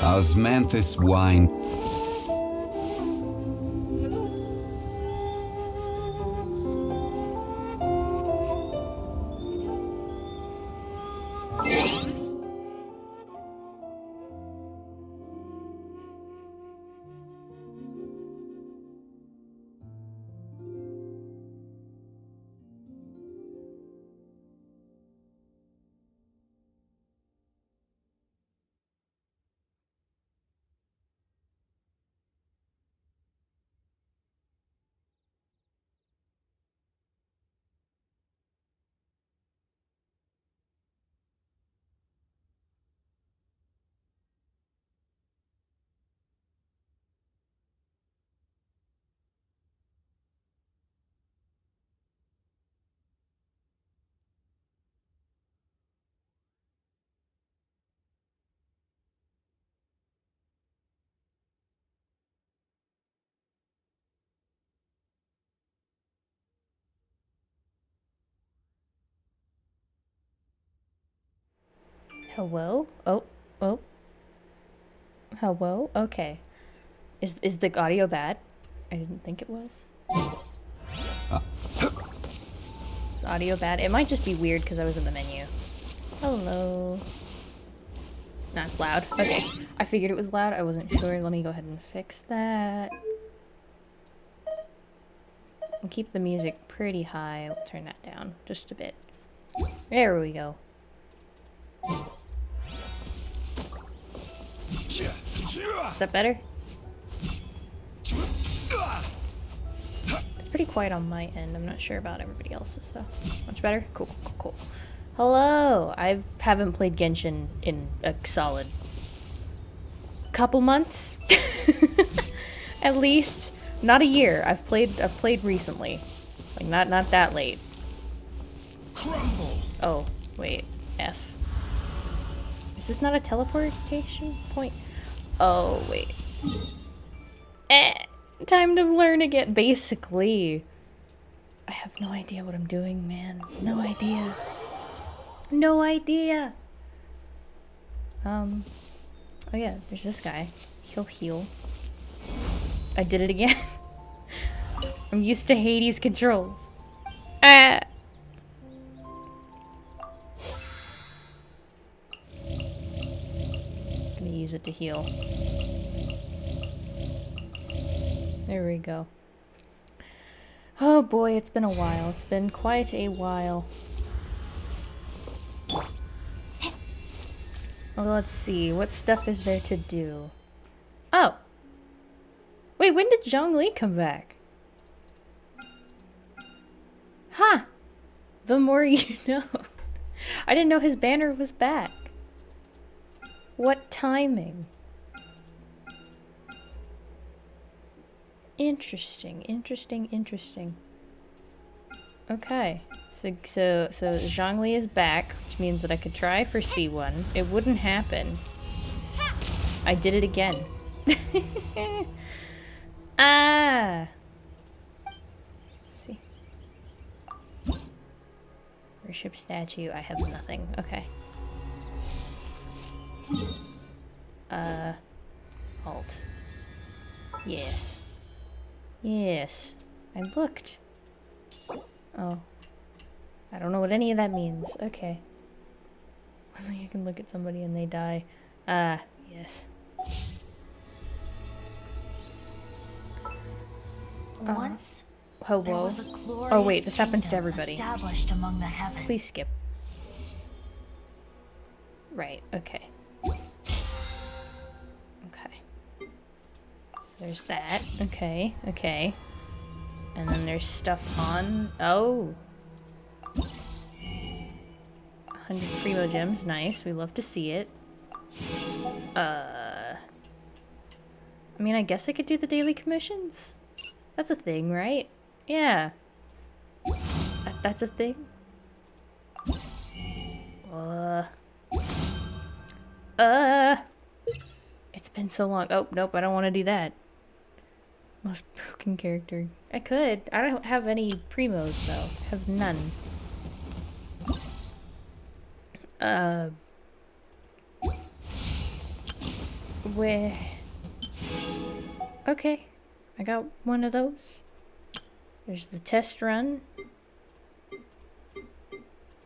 Osmanthus wine. Hello? Oh, oh. Hello? Okay. Is the audio bad? I didn't think it was. Is audio bad? It might just be weird because I was in the menu. Hello. No, it's loud. Okay. I figured it was loud. I wasn't sure. Let me go ahead and fix that. I'll keep the music pretty high. I'll turn that down just a bit. There we go. Is that better? It's pretty quiet on my end. I'm not sure about everybody else's though. Much better? Cool, cool, cool, cool. Hello! I haven't played Genshin in a solid couple months. At least. Not a year. I've played recently. Like not that late. Crumble. Oh, wait. F. Is this not a teleportation point? Oh, wait. Time to learn again. Basically. I have no idea what I'm doing, man. No idea. No idea. Oh yeah, there's this guy. He'll heal. I did it again. I'm used to Hades controls. Ah! Gonna use it to heal. There we go. Oh boy, it's been a while. It's been quite a while. Well, let's see. What stuff is there to do? Oh! Wait, when did Zhongli come back? Huh! The more you know. I didn't know his banner was back. What timing? Interesting, interesting, interesting. Okay, so Zhongli is back, which means that I could try for C1. It wouldn't happen. I did it again. Ah! Let's see. Worship statue. I have nothing. Okay. Alt. Yes. Yes. I looked. Oh. I don't know what any of that means. Okay. Only I can look at somebody and they die. Ah, yes. Once Oh, there whoa. was a glorious Oh wait, this happens to kingdom everybody. established among the heavens. Please skip. Right, okay. Okay. So there's that. Okay, okay. And then there's stuff on... Oh! 100 primo gems, nice. We love to see it. I mean, I guess I could do the daily commissions? That's a thing, right? Yeah. That's a thing? been so long. Oh, nope, I don't want to do that. Most broken character. I could. I don't have any primos, though. I have none. Where? Okay. I got one of those. There's the test run.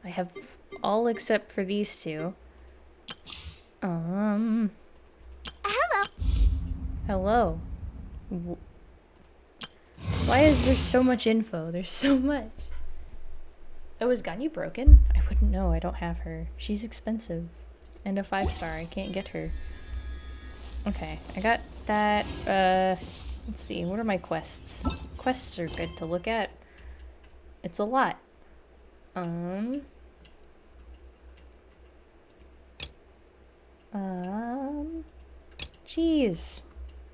I have all except for these two. Hello. Hello. Why is there so much info? There's so much. Oh, is Ganyu broken? I wouldn't know. I don't have her. She's expensive. And a 5-star. I can't get her. Okay, I got that. Let's see. What are my quests? Quests are good to look at. It's a lot. Jeez.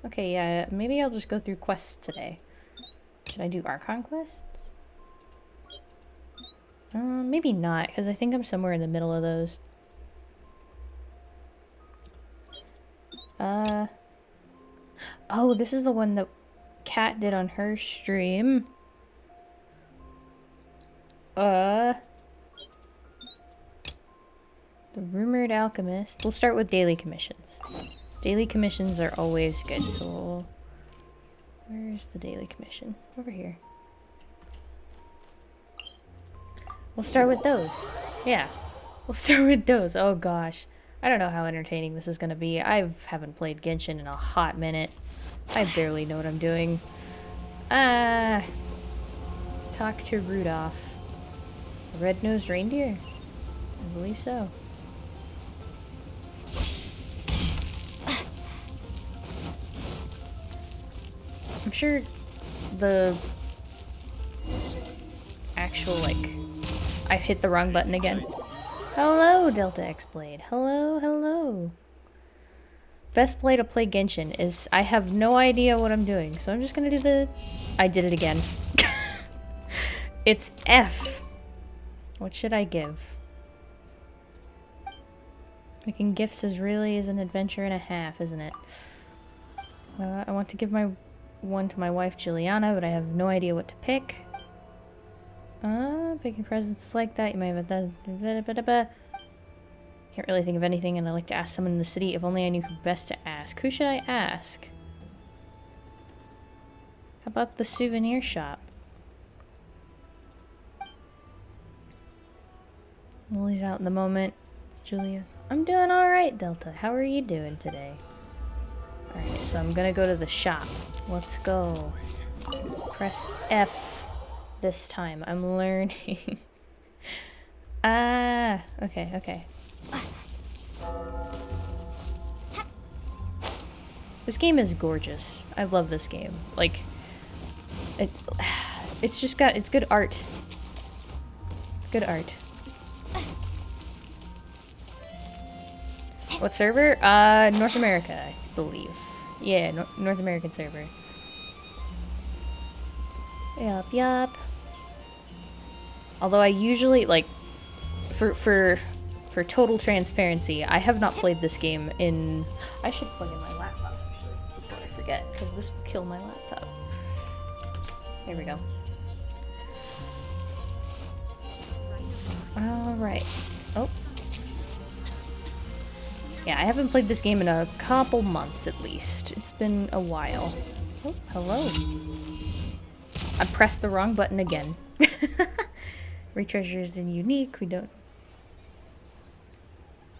Okay, yeah, maybe I'll just go through quests today. Should I do Archon quests? Maybe not, because I think I'm somewhere in the middle of those. Oh, this is the one that Kat did on her stream. The Rumored Alchemist. We'll start with daily commissions. Daily commissions are always good, so where's the daily commission? Over here. We'll start with those. Yeah. We'll start with those. Oh gosh. I don't know how entertaining this is gonna be. I haven't played Genshin in a hot minute. I barely know what I'm doing. Talk to Rudolph. A red-nosed reindeer? I believe so. I'm sure the actual, like... I hit the wrong button again. Hello, Delta X-Blade. Hello, hello. Best way to play Genshin is I have no idea what I'm doing, so I'm just gonna do the... I did it again. It's F. What should I give? Making gifts is really an adventure and a half, isn't it? I want to give my one to my wife, Juliana, but I have no idea what to pick. Picking presents like that, you might have a... Can't really think of anything, and I like to ask someone in the city. If only I knew who best to ask. Who should I ask? How about the souvenir shop? Lily's out in the moment. It's Julia. I'm doing alright, Delta. How are you doing today? Alright, so I'm gonna go to the shop. Let's go. Press F this time. I'm learning. Okay, okay. This game is gorgeous. I love this game. Like, it's just got, it's good art. Good art. What server? North America, I believe. Yeah, North American server. Yup, yup. Although I usually, like, for total transparency, I have not played this game in... I should plug in my laptop, actually, before I forget, because this will kill my laptop. There we go. Alright. Oh. Yeah, I haven't played this game in a couple months, at least. It's been a while. Oh, hello. I pressed the wrong button again. Retreasures and unique, we don't...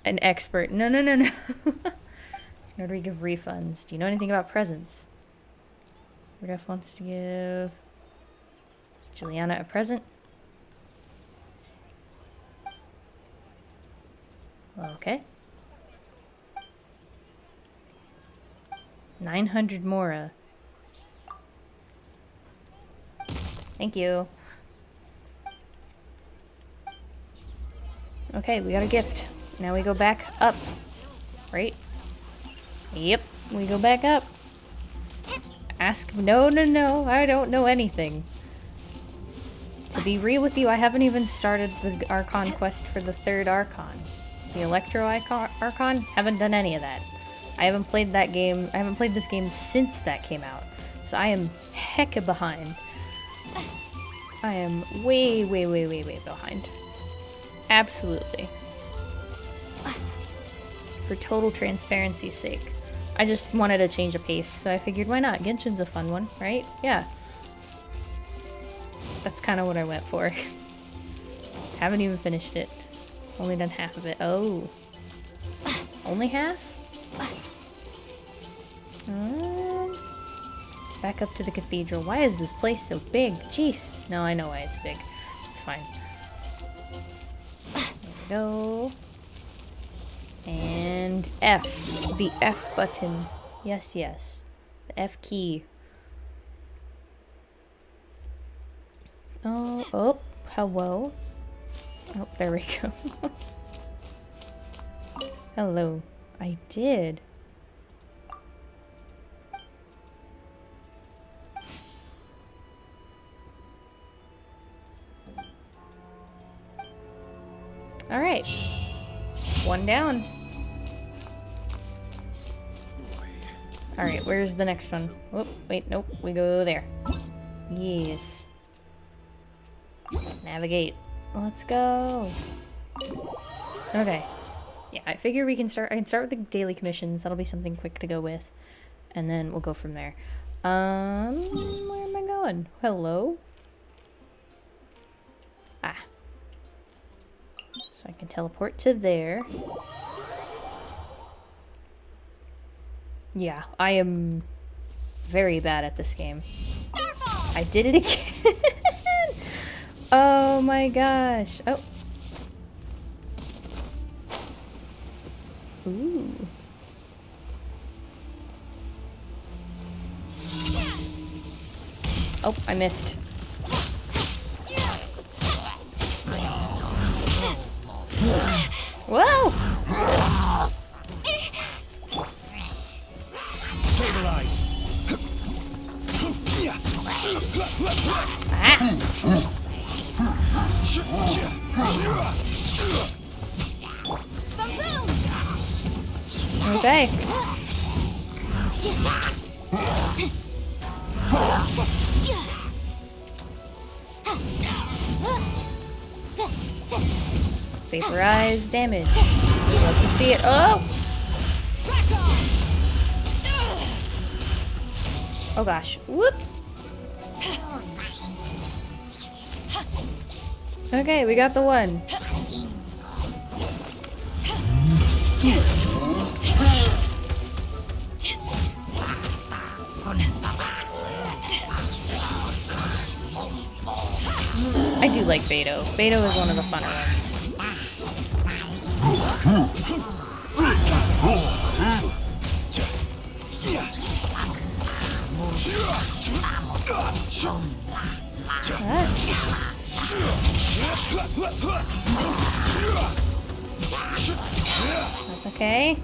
An expert. No, no, no, no. Nor do we give refunds. Do you know anything about presents? Rudolph wants to give Juliana a present. Okay. 900 Mora. Thank you. Okay, we got a gift. Now we go back up. Right? Yep, we go back up. Ask... No, no, no. I don't know anything. To be real with you, I haven't even started the Archon quest for the third Archon. The Electro Archon? Haven't done any of that. I haven't played that game. I haven't played this game since that came out. So I am hecka behind. I am way behind. Absolutely. For total transparency's sake. I just wanted to change a pace, so I figured why not? Genshin's a fun one, right? Yeah. That's kind of what I went for. Haven't even finished it. Only done half of it. Oh. Only half? Back up to the cathedral. Why is this place so big? Jeez. No, I know why it's big. It's fine. There we go. And F. The F button. Yes, yes. The F key. Oh, hello. Oh, there we go. Hello. I did. Alright. One down. Alright, where's the next one? Oh, wait, nope. We go there. Yes. Navigate. Let's go. Okay. Yeah, I figure we can start. I can start with the daily commissions. That'll be something quick to go with. And then we'll go from there. Where am I going? Hello? Ah. So I can teleport to there. Yeah, I am very bad at this game. I did it again! Oh my gosh. Oh. Ooh. Oh, I missed. Whoa! Stabilize. Okay. Vaporize damage. Love to see it. Oh! Oh gosh. Whoop! Okay, we got the one. I do like Beto. Beto is one of the funner ones. Okay.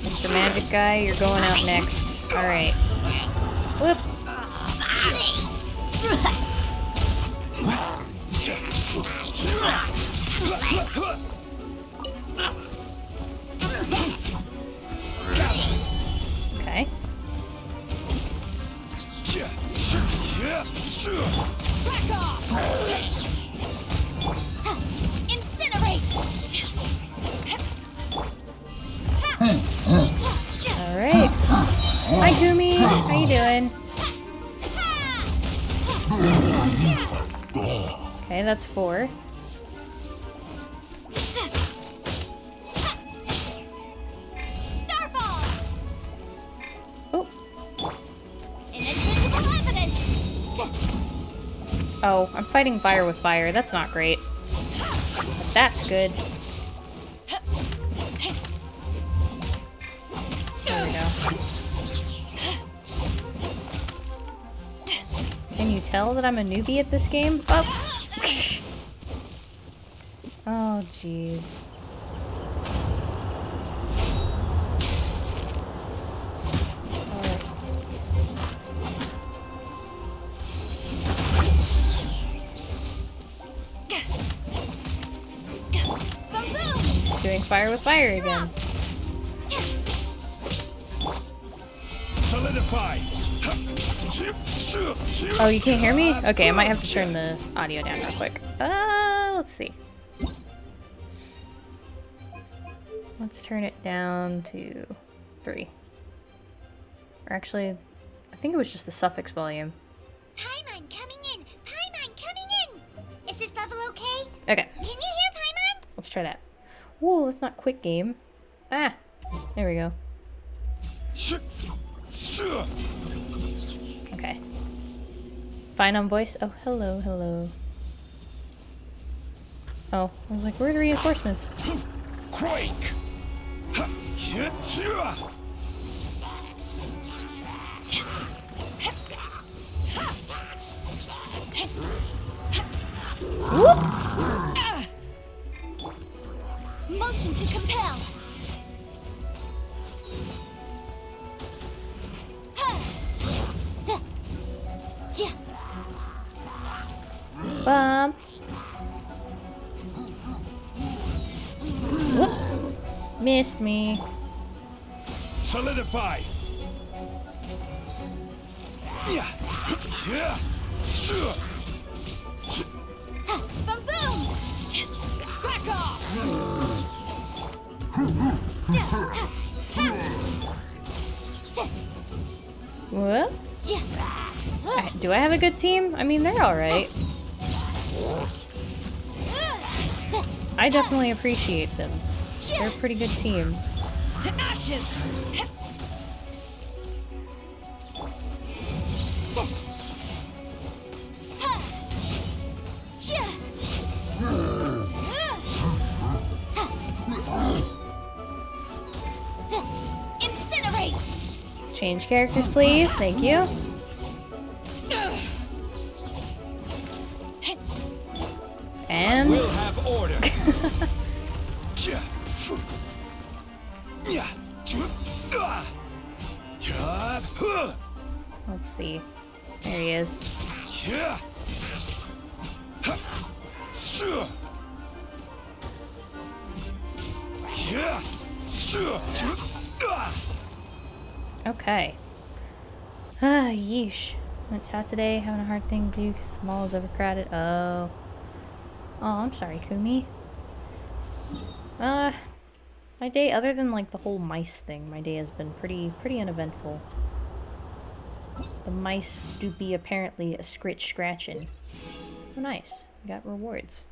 Mr. Magic Guy, you're going out next. Alright. Whoop. Okay. Alright. Hi, Gumi. How you doing? Okay, that's 4. Oh. Oh, I'm fighting fire with fire. That's not great. But that's good. There we go. Can you tell that I'm a newbie at this game? Oh! Oh, jeez. Doing fire with fire again. Solidify. Oh, you can't hear me? Okay, I might have to turn the audio down real quick. Let's see. Let's turn it down to 3. Or actually, I think it was just the suffix volume. Paimon coming in! Paimon coming in! Is this level okay? Okay, Can you hear Paimon? let's try that. Whoa, that's not quick game. Ah, there we go. Okay. Fine on voice. Oh, hello, hello. Oh, I was like, where are the reinforcements? Quake. Motion to compel! Bum. Whoop. Missed me. Solidify. Yeah. Boom boom! Back off! What? Do I have a good team? I mean, they're alright. I definitely appreciate them. They're a pretty good team. To ashes! Incinerate! Change characters, please. Thank you. And We'll have order. let's see. There he is. Okay. Yeesh. Went out today, having a hard thing to do because the mall is overcrowded. Oh. Oh, I'm sorry, Kumi. My day, other than like the whole mice thing, my day has been pretty uneventful. The mice do be apparently a scratching. Oh, nice. We got rewards.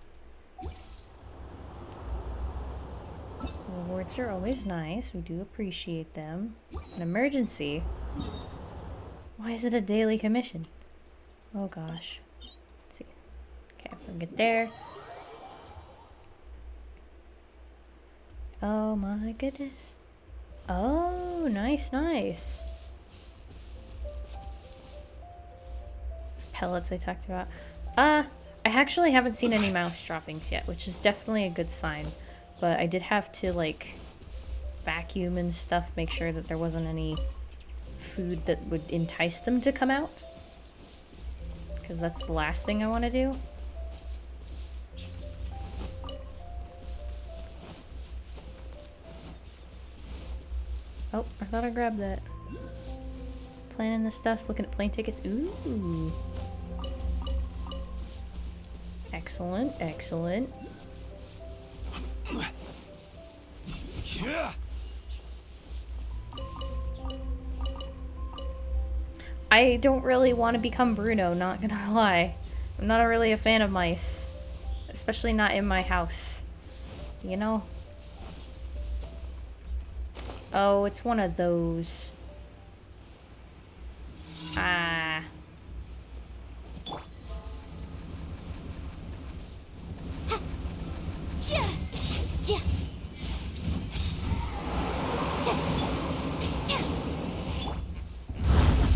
Rewards are always nice. We do appreciate them. An emergency? Why is it a daily commission? Oh gosh. Let's see. Okay, we'll get there. Oh my goodness. Oh, nice, nice. Those pellets I talked about. I actually haven't seen any mouse droppings yet, which is definitely a good sign. But I did have to, like, vacuum and stuff, make sure that there wasn't any food that would entice them to come out. Because that's the last thing I want to do. Oh, I thought I grabbed that. Planning the stuff, looking at plane tickets. Ooh. Excellent, excellent. I don't really want to become Bruno, not gonna lie. I'm not really a fan of mice. Especially not in my house. You know? Oh, it's one of those. Ah.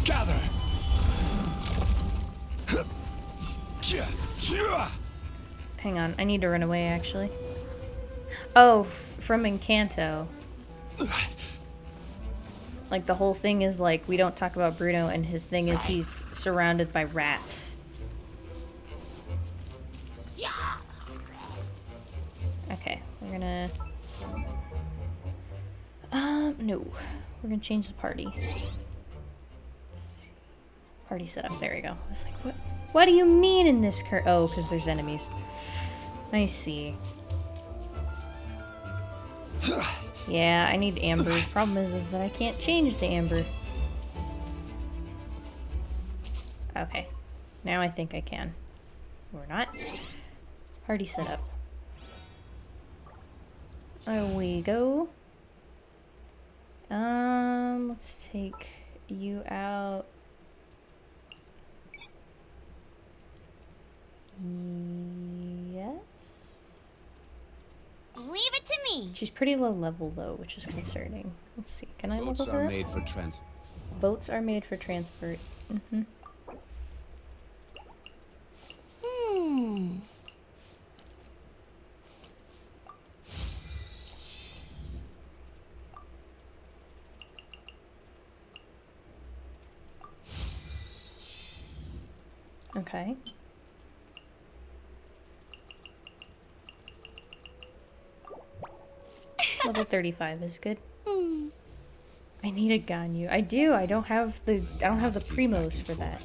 Gather. Hang on, I need to run away actually. Oh, from Encanto. Like the whole thing is like, we don't talk about Bruno and his thing is he's surrounded by rats. Okay, we're gonna... no. We're gonna change the party. Party set up. There we go. I was like, what? What do you mean in this Oh, because there's enemies. I see. Yeah, I need amber. Problem is that I can't change the amber. Okay. Now I think I can. Or not. Party set up. There we go. Let's take you out. Yes? Leave it to me. She's pretty low level though, which is concerning. Let's see. Can I Boats level are her up? made for transport. Boats are made for transport. Mm-hmm. Okay. Level 35 is good. I need a Ganyu. I do. I don't have the primos for that.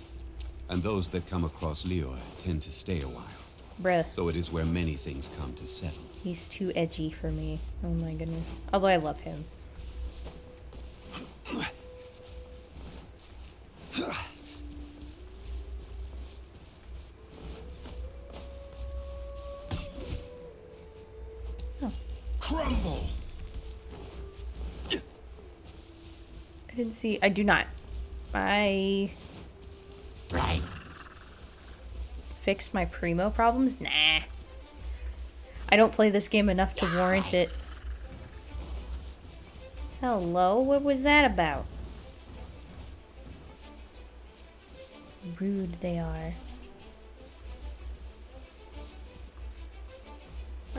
And those that come across Lior tend to stay a while. Bruh. So it is where many things come to settle. He's too edgy for me. Oh my goodness. Although I love him. Crumble! I didn't see. I do not. I fixed my primo problems? Nah. I don't play this game enough to warrant it. Hello? What was that about? Rude they are.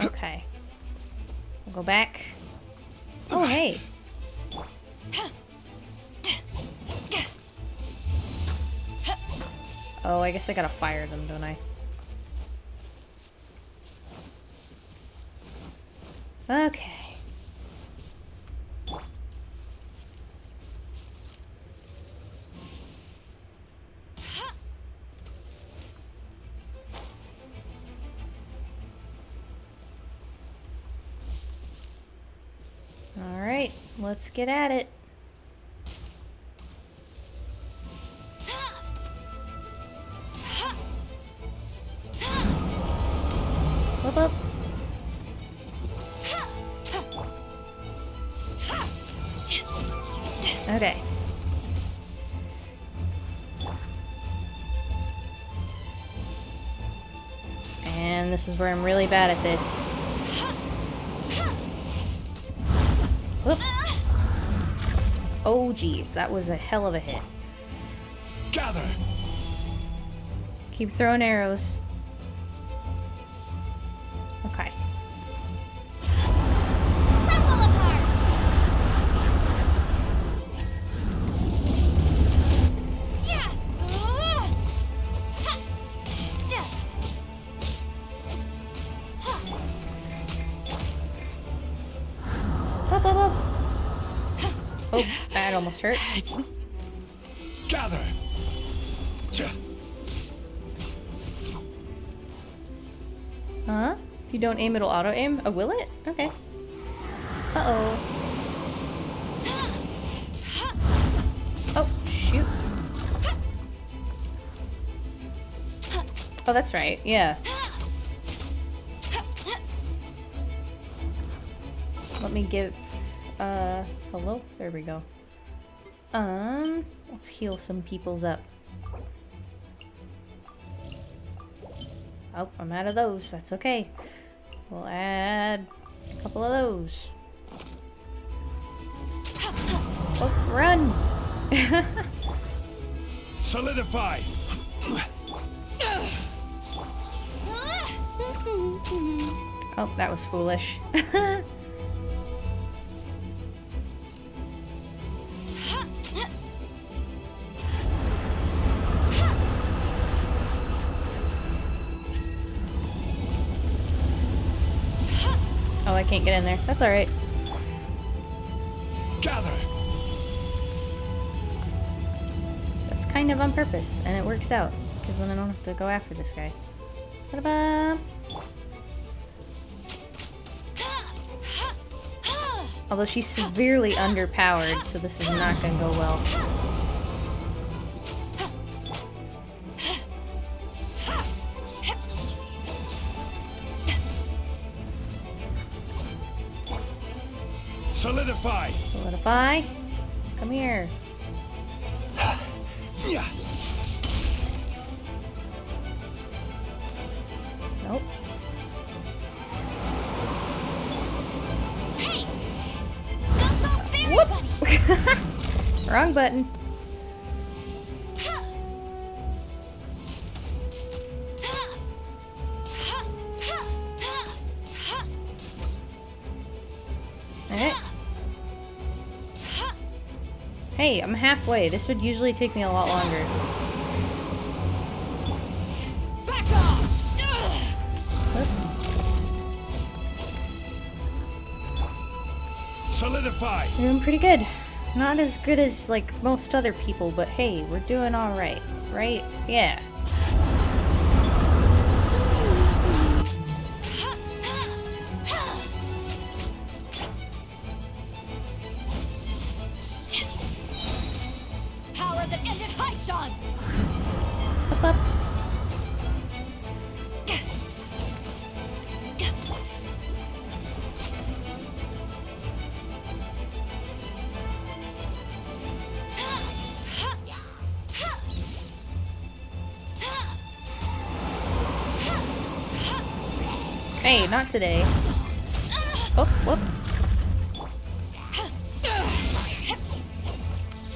Okay. We'll go back. Oh, hey. Oh, I guess I gotta fire them, don't I? Okay. Alright, let's get at it. Whoop up. Okay. And this is where I'm really bad at this. Whoop. Oh geez, that was a hell of a hit. Gather! Keep throwing arrows. Okay. Crumble apart. Yeah. Ha. Yeah. Up, up, up. Oh, that almost hurt. Gather! Huh? If you don't aim, it'll auto-aim? Oh, will it? Okay. Uh-oh. Oh, shoot. Oh, that's right. Yeah. Let me give... hello? There we go. Let's heal some peoples up. Oh, I'm out of those. That's okay. We'll add a couple of those. Oh, run! Solidify! Oh, that was foolish. Oh, I can't get in there. That's alright. Gather! That's kind kind of on purpose, and it works out. Because then I don't have to go after this guy. Ta-da! Although she's severely underpowered, so this is not gonna go well. Solidify! Solidify. Come here. Yeah. Nope. Hey! Go, fairy bunny! Wrong button. Alright. Hey, I'm halfway. This would usually take me a lot longer. Back off! Solidify! We're doing pretty good. Not as good as, like, most other people, but hey, we're doing alright. Right? Yeah. Power that ended high, Sean! Up, up. Hey, not today. Oh, whoop.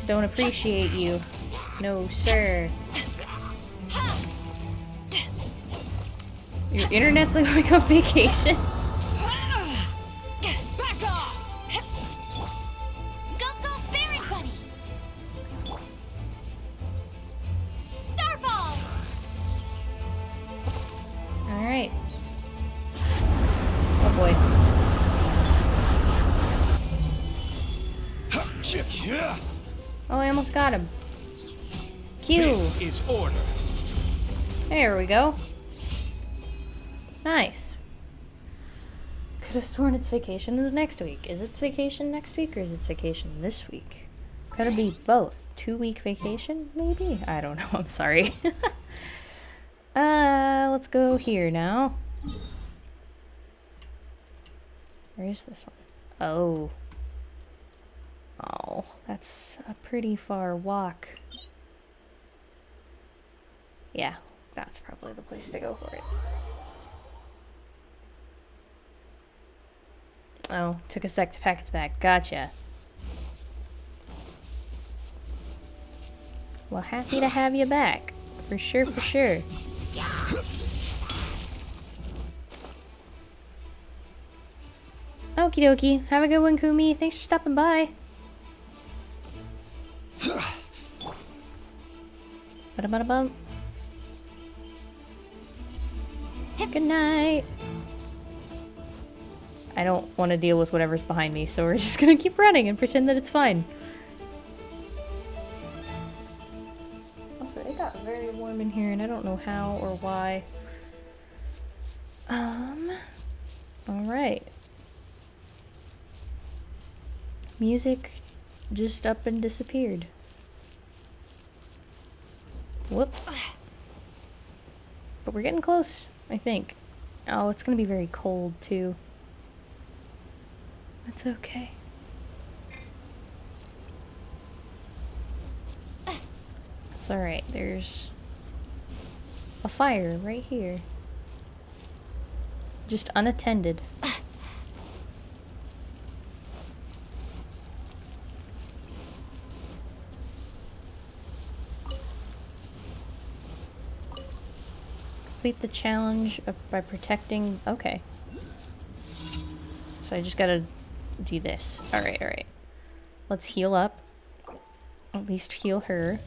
Don't appreciate you. No, sir. Your internet's like going on vacation? Back off! Go, fairy bunny! Starball! Alright. Oh boy. Yeah. Oh, I almost got him. Q. This is order. There we go. Nice. Could have sworn its vacation was next week. Is its vacation next week or is its vacation this week? Could it be both? 2-week vacation, maybe? I don't know. I'm sorry. Let's go here now. Where is this one? Oh. Oh, that's a pretty far walk. Yeah, that's probably the place to go for it. Oh, took a sec to pack its bag. Gotcha. Well, happy to have you back. For sure, for sure. Okie dokie. Have a good one, Kumi. Thanks for stopping by. Ba-da-ba-da-bum. Good night. I don't want to deal with whatever's behind me, so we're just gonna keep running and pretend that it's fine. Also, it got very warm in here, and I don't know how or why. Alright. Music just up and disappeared. Whoop. But we're getting close, I think. Oh, it's gonna be very cold, too. That's okay. It's alright, there's a fire right here. Just unattended. Complete the challenge by protecting... Okay. So I just gotta do this. Alright, alright. Let's heal up. At least heal her.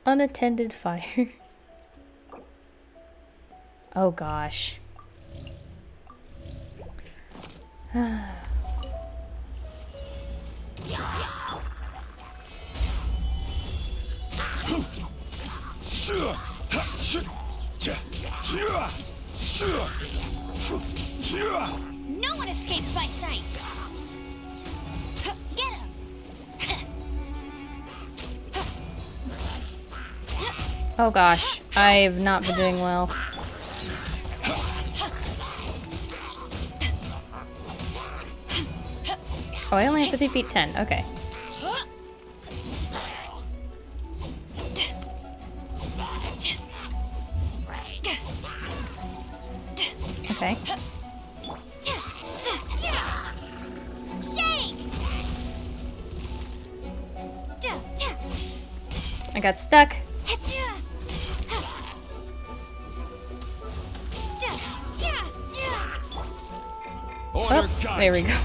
Unattended fires. Oh gosh. No one escapes my sights. Get him. Oh gosh, I've not been doing well. Oh, I only have to defeat 10. Okay. Okay. I got stuck. Oh, there we go.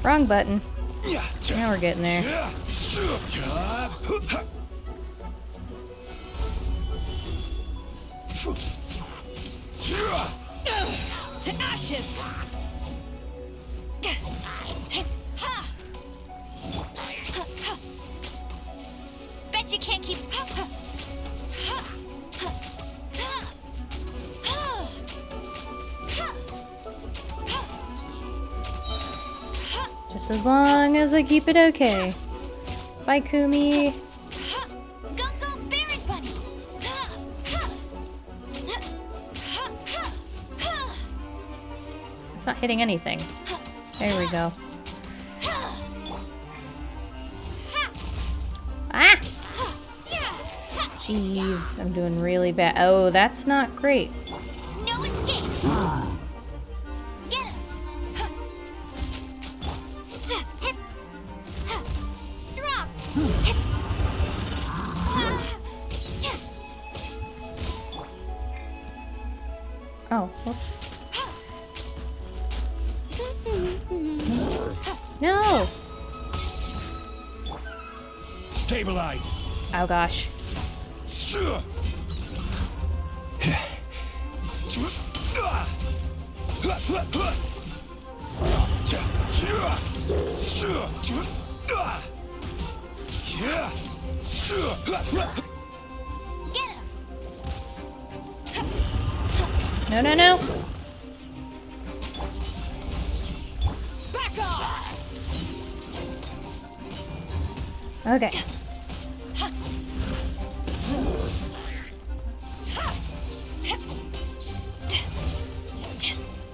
Wrong button. Now we're getting there. To ashes. Bet you can't keep. Just as long as I keep it okay. Bye, Kumi. Go, Baron Bunny. It's not hitting anything. There we go. Ah! Jeez, I'm doing really bad. Oh, that's not great. No escape. Get him. Drop. Oh, whoops. No! Stabilize. Oh gosh. Get him. No, no, no! Back off. Okay.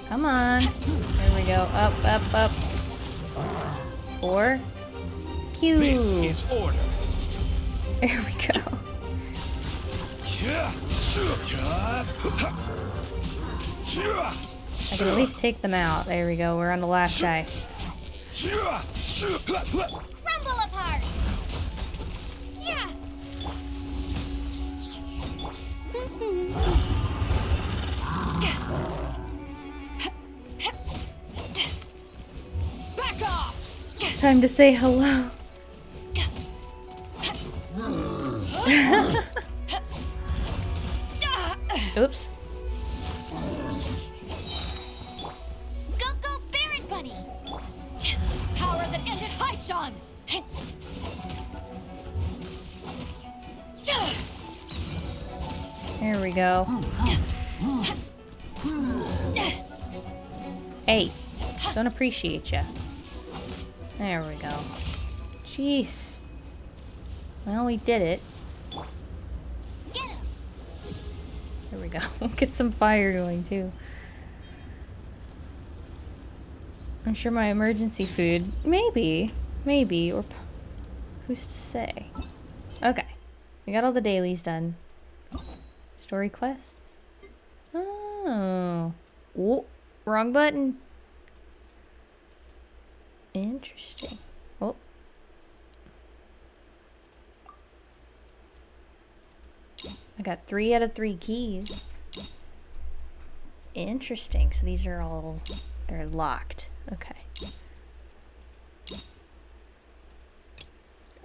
Come on. There we go. Up, up, up. 4. Q. This is order. There we go. I can at least take them out. There we go. We're on the last guy. Crumble apart. Yeah. Back off. Time to say hello. Oops. Go, Baron Bunny. Power that ended Haishan. There we go. Hey, don't appreciate ya. There we go. Jeez. Well, we did it. Get him. There we go. We'll get some fire going too. I'm sure my emergency food, maybe, or who's to say? Okay, we got all the dailies done. Story quests. Oh, wrong button. Interesting. Oh. I got 3 out of 3 keys. Interesting. So these are all, they're locked. Okay.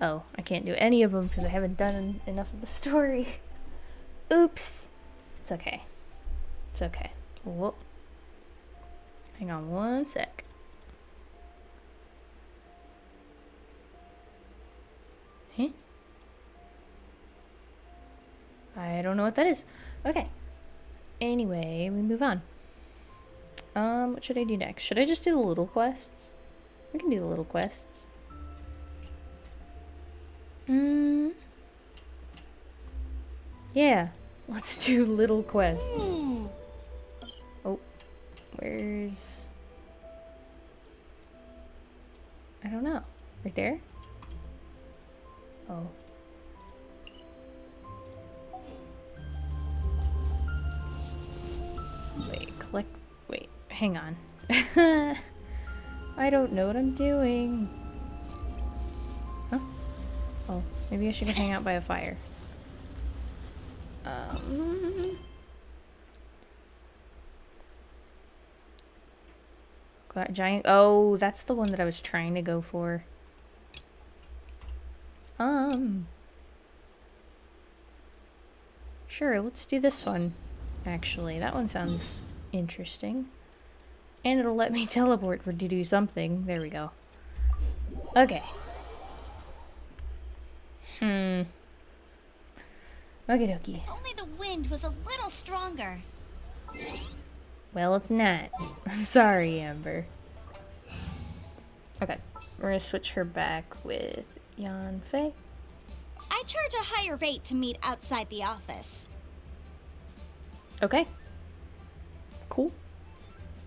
Oh, I can't do any of them because I haven't done enough of the story. Oops. It's okay. It's okay. Whoop. Hang on one sec. Huh? I don't know what that is. Okay. Anyway, we move on. What should I do next? Should I just do the little quests? We can do the little quests. Yeah. Let's do little quests. Oh. Where's... I don't know. Right there? Oh. Wait, collect... Wait, hang on. I don't know what I'm doing. Huh? Oh, maybe I should go hang out by a fire. Got giant... Oh, that's the one that I was trying to go for. Sure, let's do this one. Actually, that one sounds interesting. And it'll let me teleport for to do something. There we go. Okay. Okie dokie. If only the wind was a little stronger. Well, it's not. I'm sorry, Amber. Okay. We're gonna switch her back with Yanfei. I charge a higher rate to meet outside the office. Okay. Cool.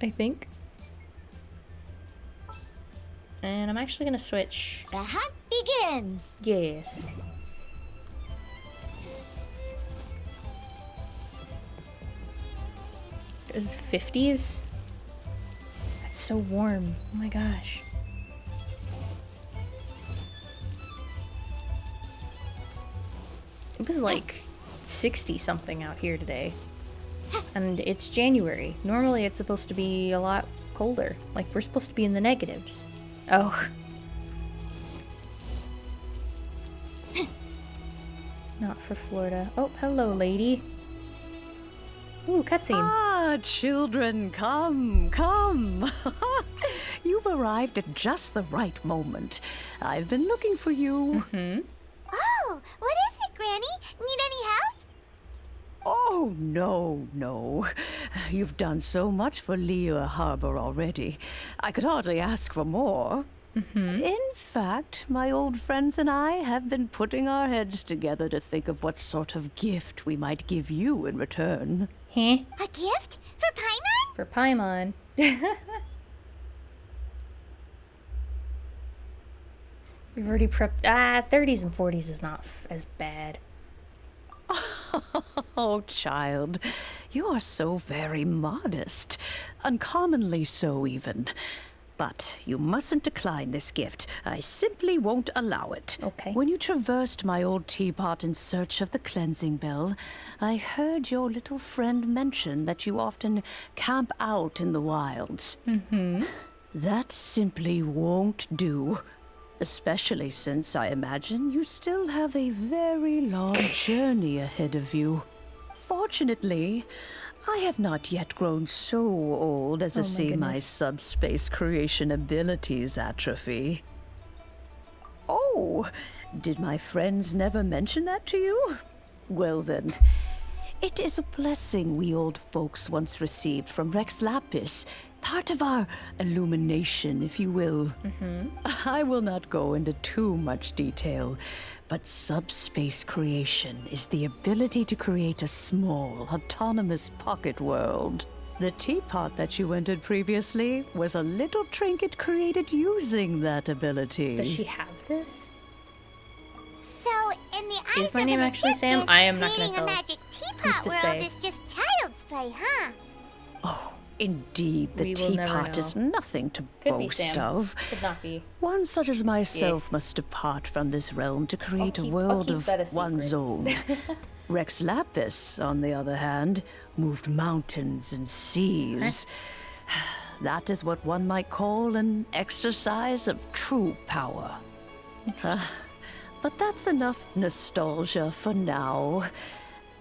I think. And I'm actually gonna switch. The hunt begins. Yes. Is 50s? That's so warm. Oh my gosh. It was like 60 something out here today. And it's January. Normally it's supposed to be a lot colder. Like we're supposed to be in the negatives. Oh. Not for Florida. Oh, hello, lady. Ooh, cutscene. Ah, children, come, come. You've arrived at just the right moment. I've been looking for you. Oh, what is it, Granny? Need any help? Oh, no, no. You've done so much for Liyue Harbor already. I could hardly ask for more. In fact, my old friends and I have been putting our heads together to think of what sort of gift we might give you in return. Huh? A gift? For Paimon? For Paimon. We've already prepped. 30s and 40s is not as bad. Oh, child, you are so very modest. Uncommonly so, even. But you mustn't decline this gift. I simply won't allow it. Okay. When you traversed my old teapot in search of the cleansing bell, I heard your little friend mention that you often camp out in the wilds. That simply won't do. Especially since I imagine you still have a very long journey ahead of you. Fortunately, I have not yet grown so old as to see my subspace creation abilities atrophy. Oh, did my friends never mention that to you? Well then, it is a blessing we old folks once received from Rex Lapis, part of our illumination, if you will. I will not go into too much detail, but subspace creation is the ability to create a small, autonomous pocket world. The teapot that you entered previously was a little trinket created using that ability. Does she have this? So, in the eyes Is my of name an actually Sam? Olympus, I am not gonna creating tell a magic who's teapot to world say. is just child's play, huh? Oh, indeed, the We will never teapot is know. nothing to Could be boast Sam. of. Could not be. One such as myself must depart from this realm to create a world keep of that a one's secret. own. Rex Lapis, on the other hand, moved mountains and seas. That is what one might call an exercise of true power. But that's enough nostalgia for now.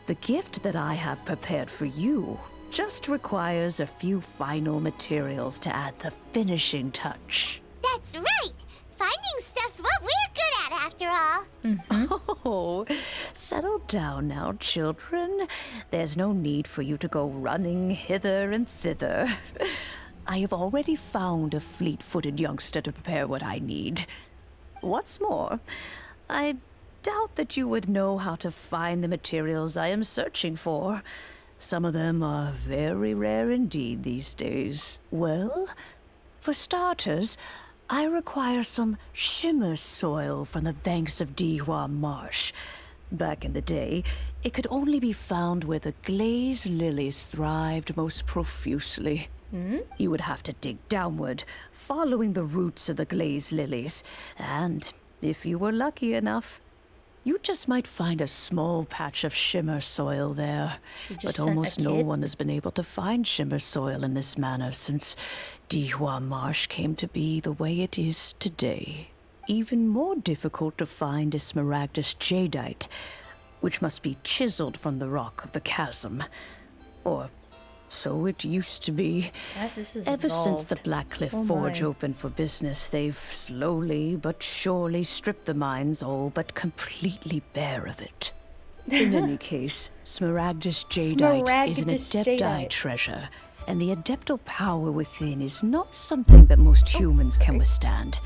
The gift that I have prepared for you just requires a few final materials to add the finishing touch. That's right! Finding stuff's what we're good at, after all. Oh, settle down now, children. There's no need for you to go running hither and thither. I have already found a fleet-footed youngster to prepare what I need. What's more, I doubt that you would know how to find the materials I am searching for. Some of them are very rare indeed these days. Well, for starters, I require some shimmer soil from the banks of Dihua Marsh. Back in the day, it could only be found where the glaze lilies thrived most profusely. You would have to dig downward, following the roots of the glaze lilies, and if you were lucky enough, you just might find a small patch of shimmer soil there. But almost no one has been able to find shimmer soil in this manner since Dihua Marsh came to be the way it is today. Even more difficult to find is smaragdus jadeite, which must be chiseled from the rock of the chasm. Or so it used to be. Ever since the Blackcliff Forge opened for business, they've slowly but surely stripped the mines all but completely bare of it. In any case, smaragdus jadeite is an adepti treasure, and the adeptal power within is not something that most humans can withstand.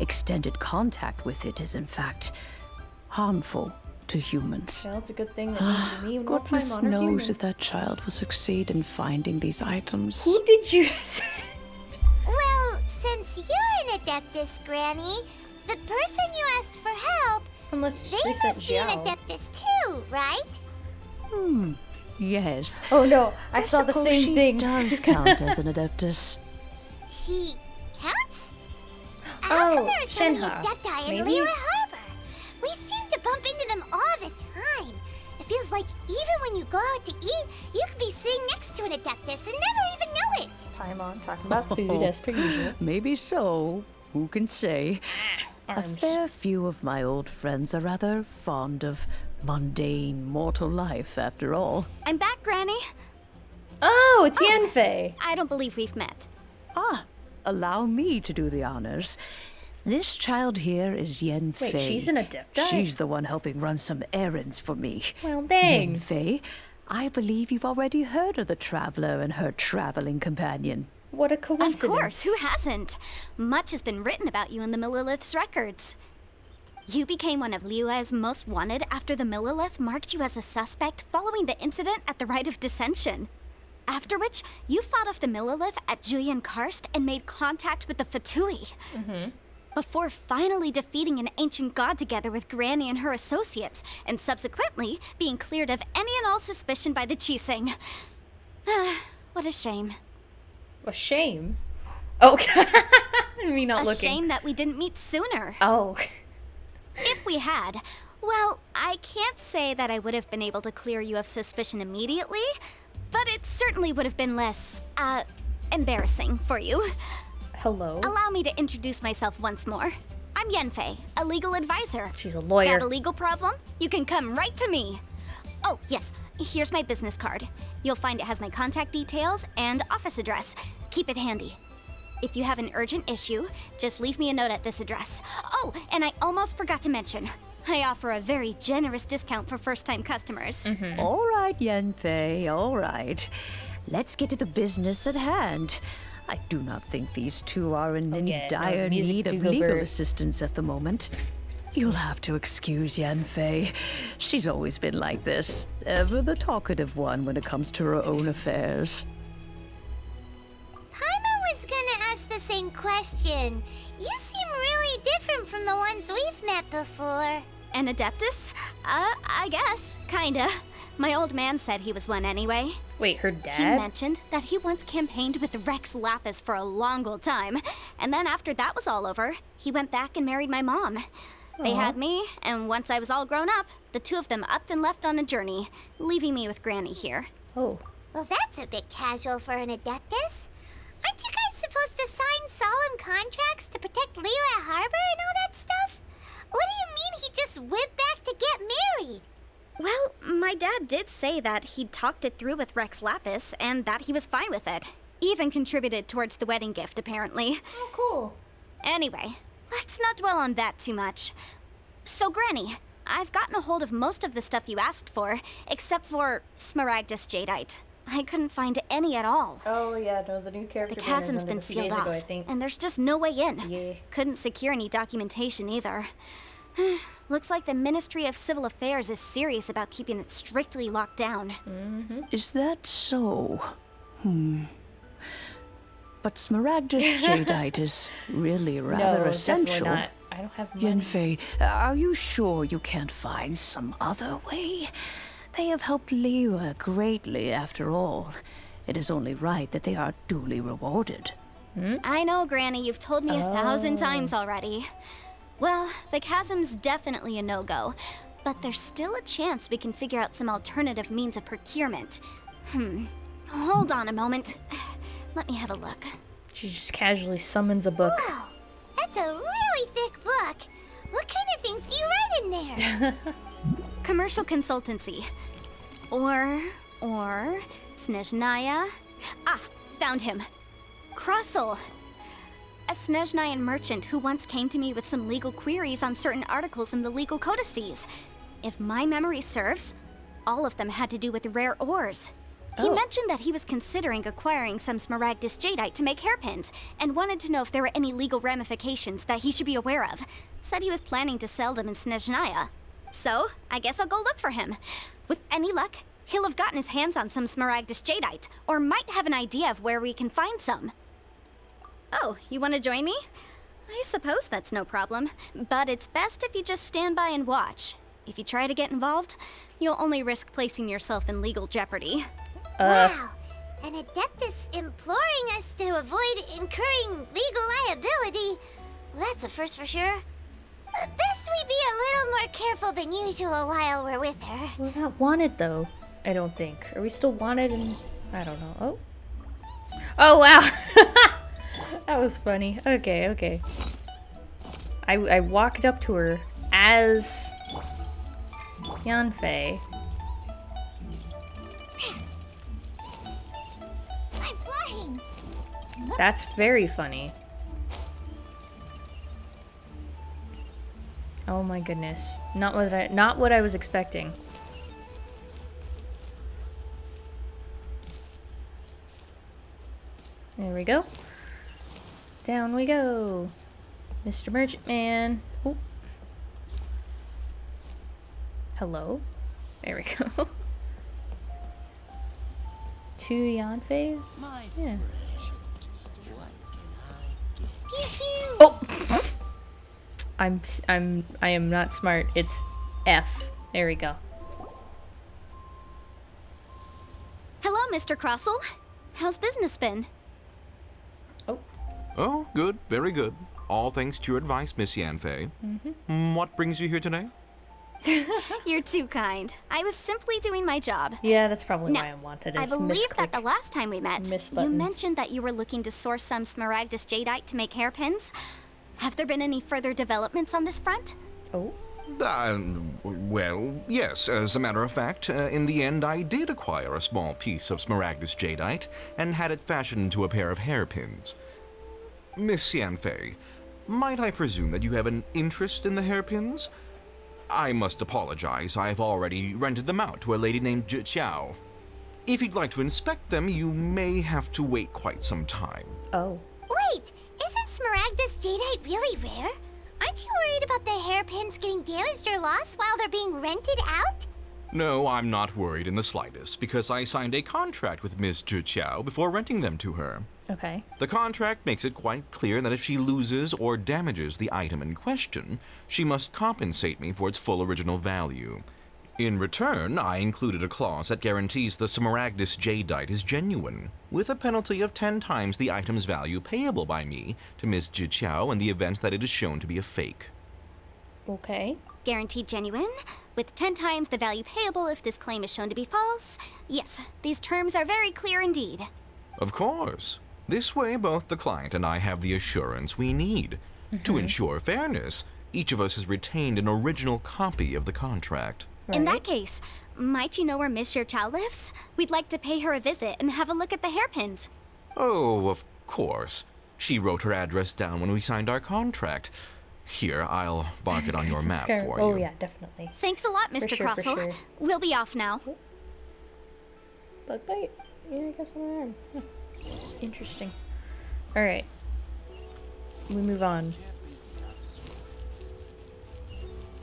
Extended contact with it is, in fact, harmful to humans. Well, it's a good thing that means me and more Goodness Paimon are knows human. if that child will succeed in finding these items. Who did you say? Well, since you're an Adeptus, Granny, the person you asked for help, Unless they they sent must be an Xiao. Adeptus too, right? Yes. Oh no, I saw the suppose same she thing. does count as an adeptus. She counts? How come there are so many Shenhe, Adepti in maybe? Liyue Harbor? We seem to bump into them all the time. It feels like even when you go out to eat, you could be sitting next to an Adeptus and never even know it. Paimon talking about food as per usual. Maybe so. Who can say? A Arms. fair few of my old friends are rather fond of mundane mortal life, after all. I'm back, Granny. Oh, it's Yanfei. I don't believe we've met. Allow me to do the honors. This child here is Yen Fei. Wait, she's an Adepti? She's the one helping run some errands for me. Well, dang. Yen Fei, I believe you've already heard of the traveler and her traveling companion. What a Of coincidence. course, who hasn't? Much has been written about you in the Millilith's records. You became one of Liyue's most wanted after the Millilith marked you as a suspect following the incident at the Rite of Dissension. After which, you fought off the Millilith at Julian Karst and made contact with the Fatui. Before finally defeating an ancient god together with Granny and her associates, and subsequently being cleared of any and all suspicion by the Chiseng. What a shame. A shame. Oh, me not A looking. shame that we didn't meet sooner. Oh. If we had, well, I can't say that I would have been able to clear you of suspicion immediately, but it certainly would have been less, embarrassing for you. Hello. Allow me to introduce myself once more. I'm Yanfei, a legal advisor. She's a lawyer. Got a legal problem? You can come right to me. Oh, yes, here's my business card. You'll find it has my contact details and office address. Keep it handy. If you have an urgent issue, just leave me a note at this address. Oh, and I almost forgot to mention, I offer a very generous discount for first-time customers. All right, Yen Fei, all right. Let's get to the business at hand. I do not think these two are in any yeah, no, dire music need of do go legal bird. assistance at the moment. You'll have to excuse Yen Fei. She's always been like this, ever the talkative one when it comes to her own affairs. Paimon was gonna ask the same question. You seem really different from the ones we've met before. An Adeptus? I guess. Kinda. My old man said he was one anyway. Wait, her He dad? mentioned that he once campaigned with Rex Lapis for a long old time, and then after that was all over, he went back and married my mom. They had me, and once I was all grown up, the two of them upped and left on a journey, leaving me with Granny here. Oh. Well, that's a bit casual for an Adeptus. Aren't you guys supposed to sign solemn contracts to protect Liyue Harbor and all that stuff? What do you mean he just went back to get married? Well, my dad did say that he'd talked it through with Rex Lapis, and that he was fine with it. Even contributed towards the wedding gift, apparently. Oh, cool. Anyway, Let's not dwell on that too much. So, Granny, I've gotten a hold of most of the stuff you asked for, except for Smaragdus Jadeite. I couldn't find any at all. Oh yeah, no, the new character. The chasm's been sealed off, and there's just no way in. Yeah. Couldn't secure any documentation either. Looks like the Ministry of Civil Affairs is serious about keeping it strictly locked down. Is that so? But Smaragdus Jadeite is really rather No, essential. definitely not. I don't have money. Yenfei, are you sure you can't find some other way? They have helped Liyue greatly, after all. It is only right that they are duly rewarded. I know, Granny, you've told me 1,000 times already. Well, the chasm's definitely a no-go, but there's still a chance we can figure out some alternative means of procurement. Hold on a moment. Let me have a look. She just casually summons a book. Wow, that's a really thick book. What kind of things do you write in there? Commercial consultancy. Or Snezhnaya. Ah, found him. Krossel. A Snezhnayan merchant who once came to me with some legal queries on certain articles in the legal codices. If my memory serves, all of them had to do with rare ores. He mentioned that he was considering acquiring some Smaragdus Jadeite to make hairpins, and wanted to know if there were any legal ramifications that he should be aware of. Said he was planning to sell them in Snezhnaya. So, I guess I'll go look for him. With any luck, he'll have gotten his hands on some Smaragdus Jadeite, or might have an idea of where we can find some. Oh, you want to join me? I suppose that's no problem, but it's best if you just stand by and watch. If you try to get involved, you'll only risk placing yourself in legal jeopardy. Wow, an Adeptus imploring us to avoid incurring legal liability. Well, that's a first for sure. Best we be a little more careful than usual while we're with her. We're not wanted though, I don't think. Are we still wanted? And I don't know. Oh wow. That was funny. Okay. I walked up to her as Yanfei. I'm flying. That's very funny. Oh my goodness. Not what I was expecting. There we go. Down we go. Mr. Merchant Man. Ooh. Hello. There we go. Two Yanfeis? Yeah. Pew pew. Oh! I am not smart. It's F. There we go. Hello, Mr. Krossel. How's business been? Oh, good, very good. All thanks to your advice, Miss Yanfei. What brings you here today? You're too kind. I was simply doing my job. Yeah, that's probably Now, why I'm wanted. I As believe that misclick. the last time we met, Miss you buttons. mentioned that you were looking to source some Smaragdus Jadeite to make hairpins. Have there been any further developments on this front? Oh. Well, yes, as a matter of fact, in the end I did acquire a small piece of Smaragdus Jadeite and had it fashioned into a pair of hairpins. Miss Yanfei, might I presume that you have an interest in the hairpins? I must apologize, I've already rented them out to a lady named Zhi Qiao. If you'd like to inspect them, you may have to wait quite some time. Oh. Wait, isn't Smaragdus Jadeite really rare? Aren't you worried about the hairpins getting damaged or lost while they're being rented out? No, I'm not worried in the slightest, because I signed a contract with Miss Zhi Qiao before renting them to her. Okay. The contract makes it quite clear that if she loses or damages the item in question, she must compensate me for its full original value. In return, I included a clause that guarantees the Smaragdus Jadeite is genuine, with a penalty of 10 times the item's value payable by me to Miss Zhi Qiao in the event that it is shown to be a fake. Okay. Guaranteed genuine, with 10 times the value payable if this claim is shown to be false. Yes, these terms are very clear indeed. Of course. This way, both the client and I have the assurance we need. To ensure fairness, each of us has retained an original copy of the contract. In that case, might you know where Miss Chow lives? We'd like to pay her a visit and have a look at the hairpins. Oh, of course. She wrote her address down when we signed our contract. Here, I'll mark it on your map Scar- for oh you. yeah, definitely. Thanks a lot, Mr. sure, for Crossell. sure. We'll be off now. Bug bite? Yeah, I guess on my arm. Huh. Interesting. Alright. We move on.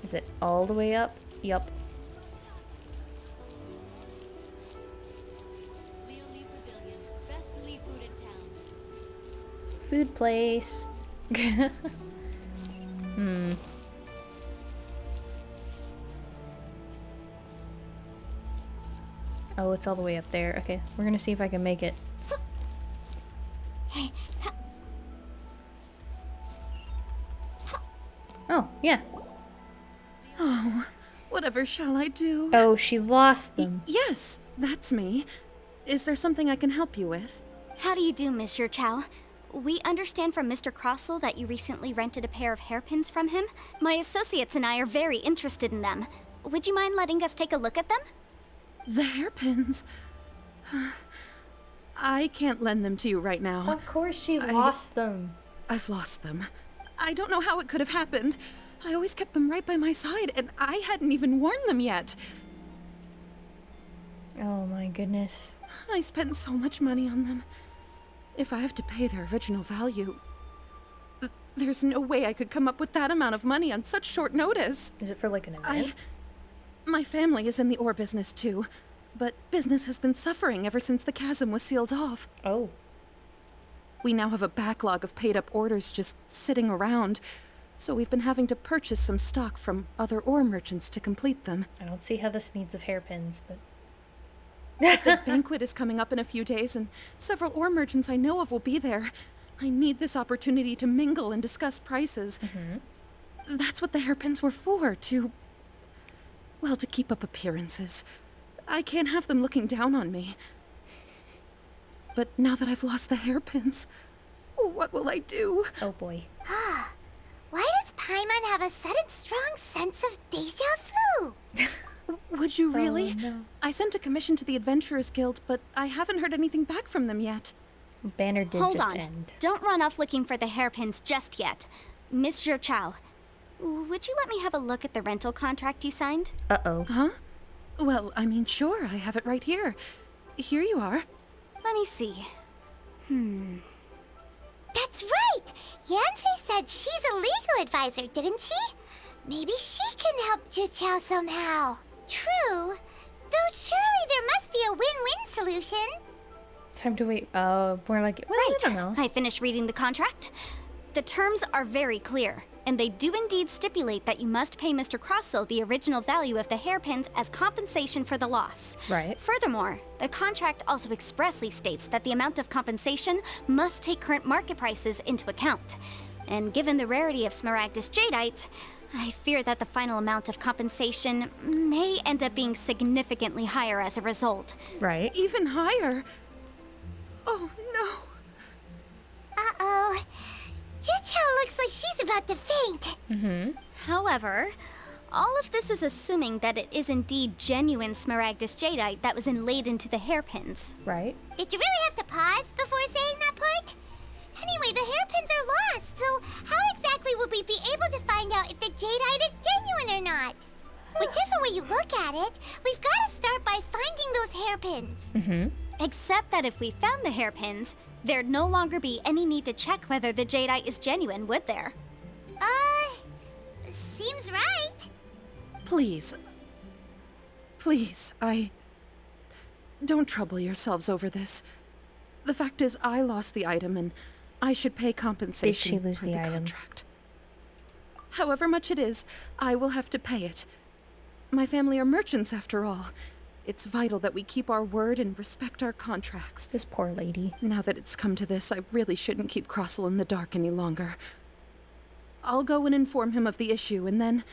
Is it all the way up? Yup. Food place. Oh, it's all the way up there. Okay, we're gonna see if I can make it. Oh, yeah. Oh, whatever shall I do? Oh, she lost them. Yes, that's me. Is there something I can help you with? How do you do, Monsieur Chow? We understand from Mr. Crossell that you recently rented a pair of hairpins from him. My associates and I are very interested in them. Would you mind letting us take a look at them? The hairpins. I can't lend them to you right now. Of course she lost them. I've lost them. I don't know how it could have happened. I always kept them right by my side, and I hadn't even worn them yet. Oh my goodness. I spent so much money on them. If I have to pay their original value, there's no way I could come up with that amount of money on such short notice. Is it for like an event? My family is in the ore business too, but business has been suffering ever since the chasm was sealed off. Oh. We now have a backlog of paid-up orders just sitting around, so we've been having to purchase some stock from other ore merchants to complete them. I don't see how this needs of hairpins, but... The banquet is coming up in a few days, and several ore merchants I know of will be there. I need this opportunity to mingle and discuss prices. That's what the hairpins were for, well, to keep up appearances. I can't have them looking down on me. But now that I've lost the hairpins, what will I do? Oh boy. Why does Paimon have a sudden strong sense of deja vu? Would you really? Oh, no. I sent a commission to the Adventurers Guild, but I haven't heard anything back from them yet. Banner did Hold just on. end. Don't run off looking for the hairpins just yet. Monsieur Chow, would you let me have a look at the rental contract you signed? Uh-oh. Huh? Well, I mean, sure, I have it right here. Here you are. Let me see. That's right! Yanfei said she's a legal advisor, didn't she? Maybe she can help Jichao somehow. True. Though surely there must be a win-win solution. Time to wait. More like... Well, I don't know. I finished reading the contract. The terms are very clear, and they do indeed stipulate that you must pay Mr. Crossell the original value of the hairpins as compensation for the loss. Right. Furthermore, the contract also expressly states that the amount of compensation must take current market prices into account. And given the rarity of Smaragdus Jadeite, I fear that the final amount of compensation may end up being significantly higher as a result. Right. Even higher. Oh, no. Uh-oh. Jichao looks like she's about to faint. However, all of this is assuming that it is indeed genuine Smaragdus Jadeite that was inlaid into the hairpins. Right. Did you really have to pause before saying that part? Anyway, the hairpins are lost, so how exactly would we be able to find out if the jadeite is genuine or not? Whichever way you look at it, we've got to start by finding those hairpins. Except that if we found the hairpins, there'd no longer be any need to check whether the jadeite is genuine, would there? Seems right. Please. Please, don't trouble yourselves over this. The fact is, I lost the item, and I should pay compensation Did she lose for the the item? contract. However much it is, I will have to pay it. My family are merchants, after all. It's vital that we keep our word and respect our contracts. This poor lady. Now that it's come to this, I really shouldn't keep Crossell in the dark any longer. I'll go and inform him of the issue, and then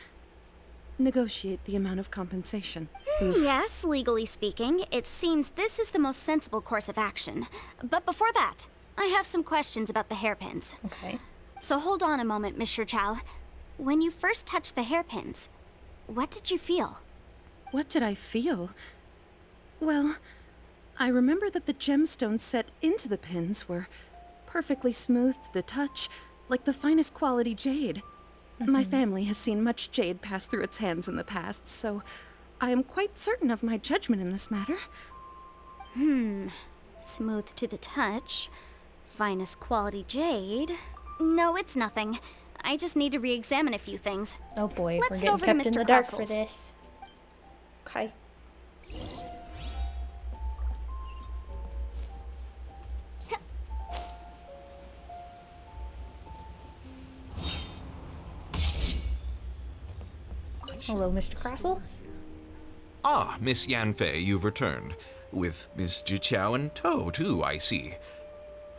negotiate the amount of compensation. Yes, legally speaking, it seems this is the most sensible course of action. But before that, I have some questions about the hairpins. Okay. So hold on a moment, Mr. Chow. When you first touched the hairpins, what did you feel? What did I feel? Well, I remember that the gemstones set into the pins were perfectly smooth to the touch, like the finest quality jade. My family has seen much jade pass through its hands in the past, so I am quite certain of my judgment in this matter. Smooth to the touch. Finest quality jade. No, it's nothing. I just need to re-examine a few things. Oh boy, Let's we're head getting over to kept in Mr. the dark for Castle's. this. Okay. Hello, Mr. Crossel. Ah, Miss Yanfei, you've returned. With Miss Jiqiao in tow, too, I see.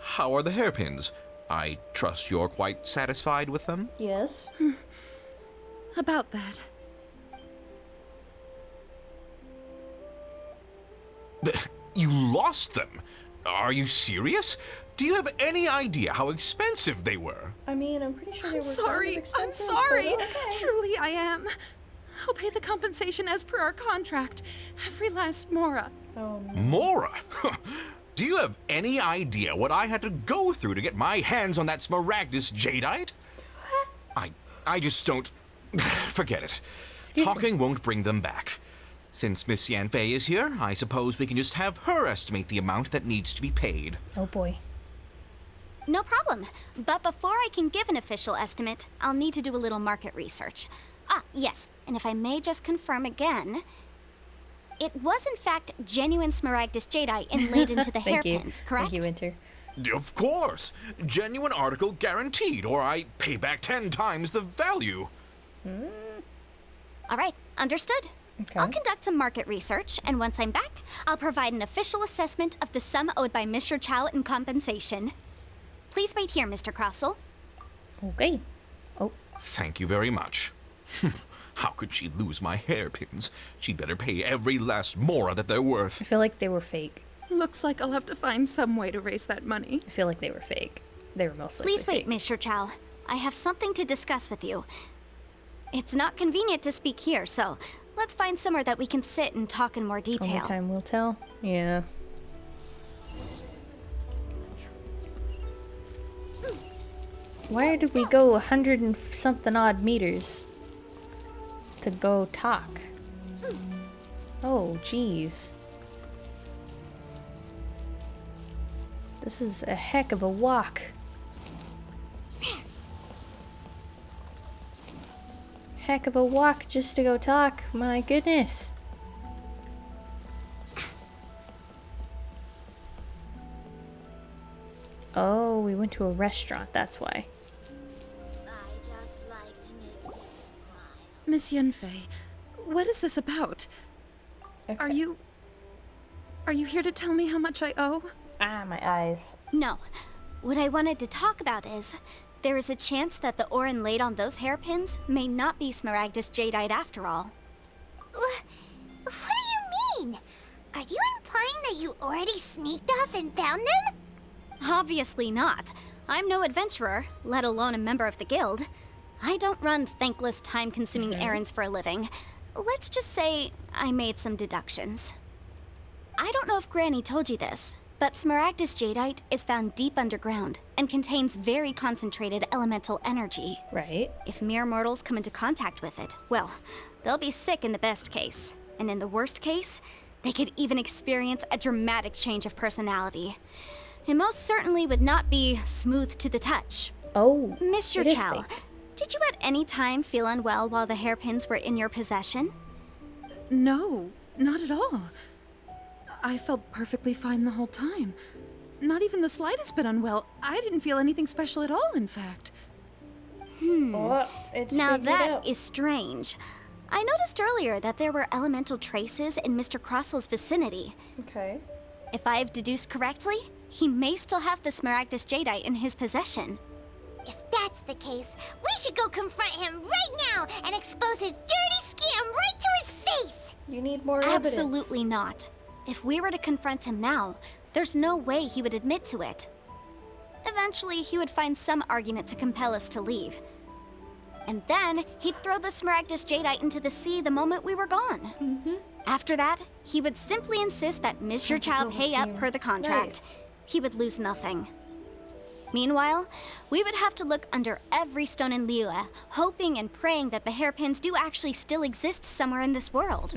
How are the hairpins? I trust you're quite satisfied with them? Yes. About that. You lost them? Are you serious? Do you have any idea how expensive they were? I mean, I'm pretty sure they were kind of I'm expensive, sorry. but okay. Truly I am. I'll pay the compensation as per our contract. Every last mora. Oh, no. Mora? Do you have any idea what I had to go through to get my hands on that Smaragdus jadeite? I just don't... Forget it. Excuse me. Talking won't bring them back. Since Miss Yanfei is here, I suppose we can just have her estimate the amount that needs to be paid. Oh boy. No problem. But before I can give an official estimate, I'll need to do a little market research. Ah, yes, and if I may just confirm again, it was in fact genuine Smaragdus jadeite inlaid into the Thank you. hairpins, correct? Thank you, Winter. Of course! Genuine article guaranteed, or I pay back 10 times the value. All right, understood. Okay. I'll conduct some market research, and once I'm back, I'll provide an official assessment of the sum owed by Mr. Chow in compensation. Please wait here, Mr. Crossel. Okay. Oh, Thank you very much. How could she lose my hairpins? She'd better pay every last mora that they're worth. I feel like they were fake. Looks like I'll have to find some way to raise that money. I feel like they were fake. They were most likely Please wait, fake. Mr. Chow. I have something to discuss with you. It's not convenient to speak here, so let's find somewhere that we can sit and talk in more Only detail. time will tell. Yeah. Where did we go 100 and something odd meters to go talk? Oh, jeez. This is a heck of a walk. Heck of a walk just to go talk. My goodness. Oh, we went to a restaurant, that's why. I just like to make you smile. Miss Yanfei, what is this about? Are you here to tell me how much I owe? Ah, my eyes. No. What I wanted to talk about is, there is a chance that the ore inlaid on those hairpins may not be Smaragdus jadeite after all. What do you mean? Are you implying that you already sneaked off and found them? Obviously not. I'm no adventurer, let alone a member of the guild. I don't run thankless, time-consuming errands for a living. Let's just say I made some deductions. I don't know if Granny told you this, but Smaragdus jadeite is found deep underground and contains very concentrated elemental energy. Right. If mere mortals come into contact with it, well, they'll be sick in the best case. And in the worst case, they could even experience a dramatic change of personality. It most certainly would not be smooth to the touch. Oh, Mr. it is Chow, fake. did you at any time feel unwell while the hairpins were in your possession? No, not at all. I felt perfectly fine the whole time. Not even the slightest bit unwell. I didn't feel anything special at all, in fact. Oh, it's Now figured that out. is strange. I noticed earlier that there were elemental traces in Mr. Crossel's vicinity. Okay. If I have deduced correctly, he may still have the Smaragdus jadeite in his possession. If that's the case, we should go confront him right now and expose his dirty scam right to his face! You need more evidence. Absolutely not. If we were to confront him now, there's no way he would admit to it. Eventually, he would find some argument to compel us to leave. And then, he'd throw the Smaragdus jadeite into the sea the moment we were gone. After that, he would simply insist that Mr. Chow pay up per the contract. Nice. He would lose nothing. Meanwhile, we would have to look under every stone in Liyue, hoping and praying that the hairpins do actually still exist somewhere in this world.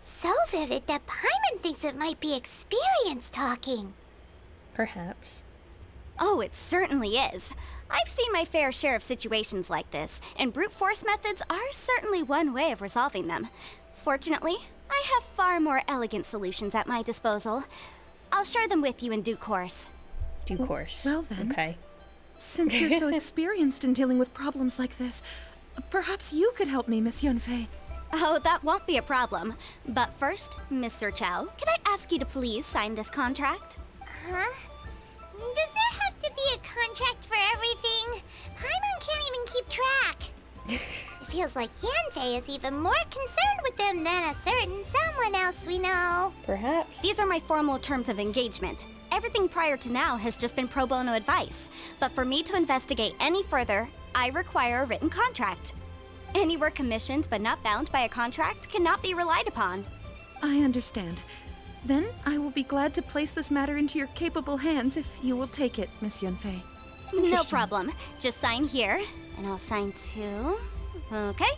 So vivid that Paimon thinks it might be experience talking. Perhaps. Oh, it certainly is. I've seen my fair share of situations like this, and brute force methods are certainly one way of resolving them. Fortunately, I have far more elegant solutions at my disposal. I'll share them with you in due course. Due course. Well then. Okay. Since you're so experienced in dealing with problems like this, perhaps you could help me, Miss Yunfei. Oh, that won't be a problem. But first, Mr. Chow, can I ask you to please sign this contract? Huh? Does there have to be a contract for everything? Paimon can't even keep track. It feels like Yanfei is even more concerned with them than a certain someone else we know. Perhaps. These are my formal terms of engagement. Everything prior to now has just been pro bono advice. But for me to investigate any further, I require a written contract. Any work commissioned but not bound by a contract cannot be relied upon. I understand. Then I will be glad to place this matter into your capable hands if you will take it, Miss Yunfei. No problem. Just sign here, and I'll sign too. Okay.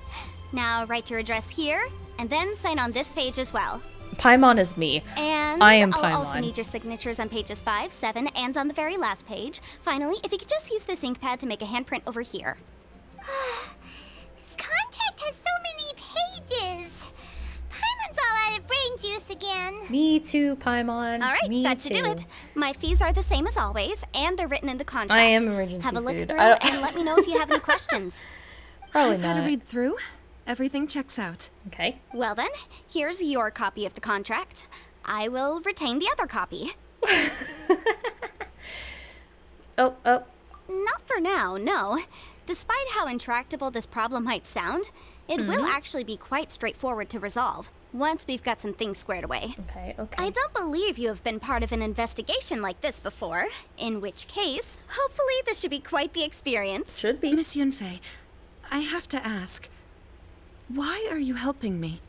Now write your address here, and then sign on this page as well. Paimon is me. And I am I'll also Paimon. need your signatures on pages 5, 7, and on the very last page. Finally, if you could just use this ink pad to make a handprint over here. This contract has so many pages. Paimon's all out of brain juice again. Me too, Paimon. All right, Me that should do too. it. My fees are the same as always, and they're written in the contract. I am emergency Have a look food. through I don't- and let me know if you have any questions. Probably I've not. had a read through. Everything checks out. Okay. Well then, here's your copy of the contract. I will retain the other copy. Oh. Not for now, no. Despite how intractable this problem might sound, it will actually be quite straightforward to resolve, once we've got some things squared away. Okay. I don't believe you have been part of an investigation like this before, in which case, hopefully this should be quite the experience. Should be. Miss Yunfei, I have to ask, why are you helping me?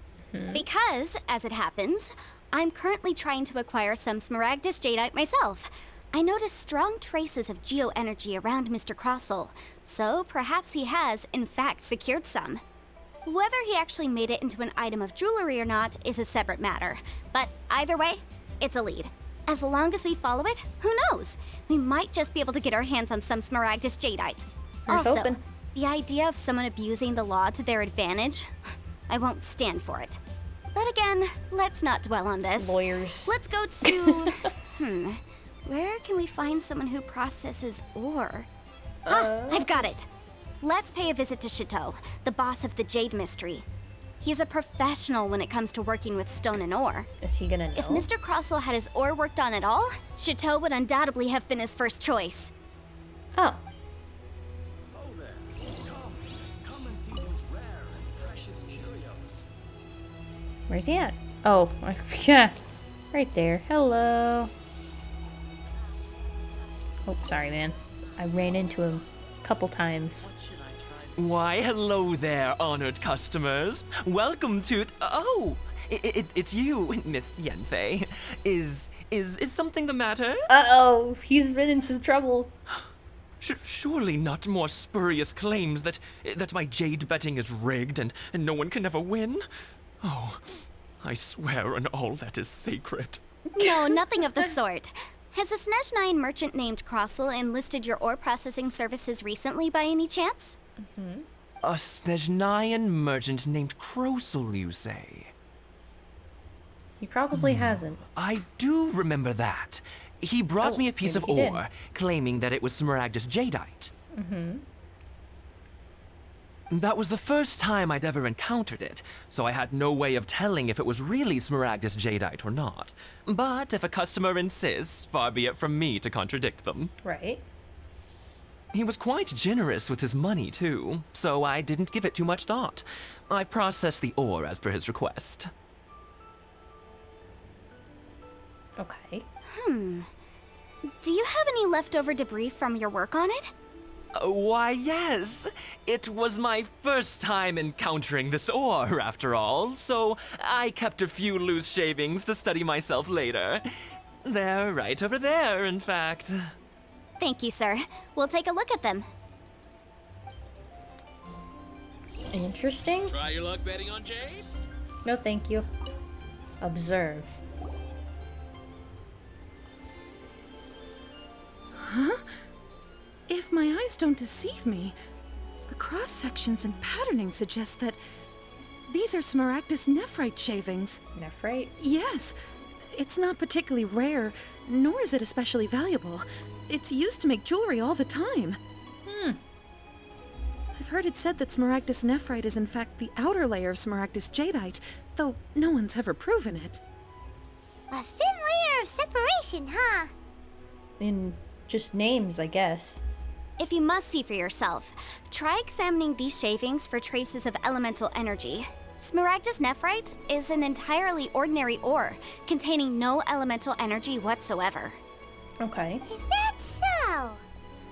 Because, as it happens, I'm currently trying to acquire some Smaragdus Jadeite myself. I noticed strong traces of geoenergy around Mr. Crossel, so perhaps he has, in fact, secured some. Whether he actually made it into an item of jewelry or not is a separate matter, but either way, it's a lead. As long as we follow it, who knows? We might just be able to get our hands on some Smaragdus Jadeite. Here's Also, hoping. the idea of someone abusing the law to their advantage, I won't stand for it. But again, let's not dwell on this. Lawyers. Let's go to... Where can we find someone who processes ore? I've got it. Let's pay a visit to Chateau, the boss of the Jade Mystery. He's a professional when it comes to working with stone and ore. Is he gonna know? If Mr. Crossel had his ore worked on at all, Chateau would undoubtedly have been his first choice. Oh. Come and see these rare and precious curios. Where's he at? Oh, yeah. Right there. Hello. Oh, sorry, man. I ran into him a couple times. Why, hello there, honored customers. Welcome to... Oh, it's you, Miss Yanfei. Is something the matter? Uh-oh, he's been in some trouble. Surely not more spurious claims that my jade betting is rigged and no one can ever win? Oh, I swear on all that is sacred. No, nothing of the sort. Has a Snezhnine merchant named Crossel enlisted your ore processing services recently by any chance? A Snezhnine merchant named Crossel, you say? He probably hasn't. I do remember that. He brought me a piece of maybe he did. ore, claiming that it was Smaragdus Jadeite. That was the first time I'd ever encountered it, so I had no way of telling if it was really Smaragdus Jadeite or not. But if a customer insists, far be it from me to contradict them. Right. He was quite generous with his money, too, so I didn't give it too much thought. I processed the ore as per his request. Okay. Do you have any leftover debris from your work on it? Why, yes. It was my first time encountering this ore, after all, so I kept a few loose shavings to study myself later. They're right over there, in fact. Thank you, sir. We'll take a look at them. Interesting. Try your luck betting on Jade? No, thank you. Observe. Huh? If my eyes don't deceive me, the cross-sections and patterning suggest that these are Smaragdus nephrite shavings. Nephrite? Yes. It's not particularly rare, nor is it especially valuable. It's used to make jewelry all the time. I've heard it said that Smaragdus nephrite is in fact the outer layer of Smaragdus jadeite, though no one's ever proven it. A thin layer of separation, huh? In just names, I guess. If you must see for yourself, try examining these shavings for traces of elemental energy. Smaragdus nephrite is an entirely ordinary ore, containing no elemental energy whatsoever. Okay. Is that so?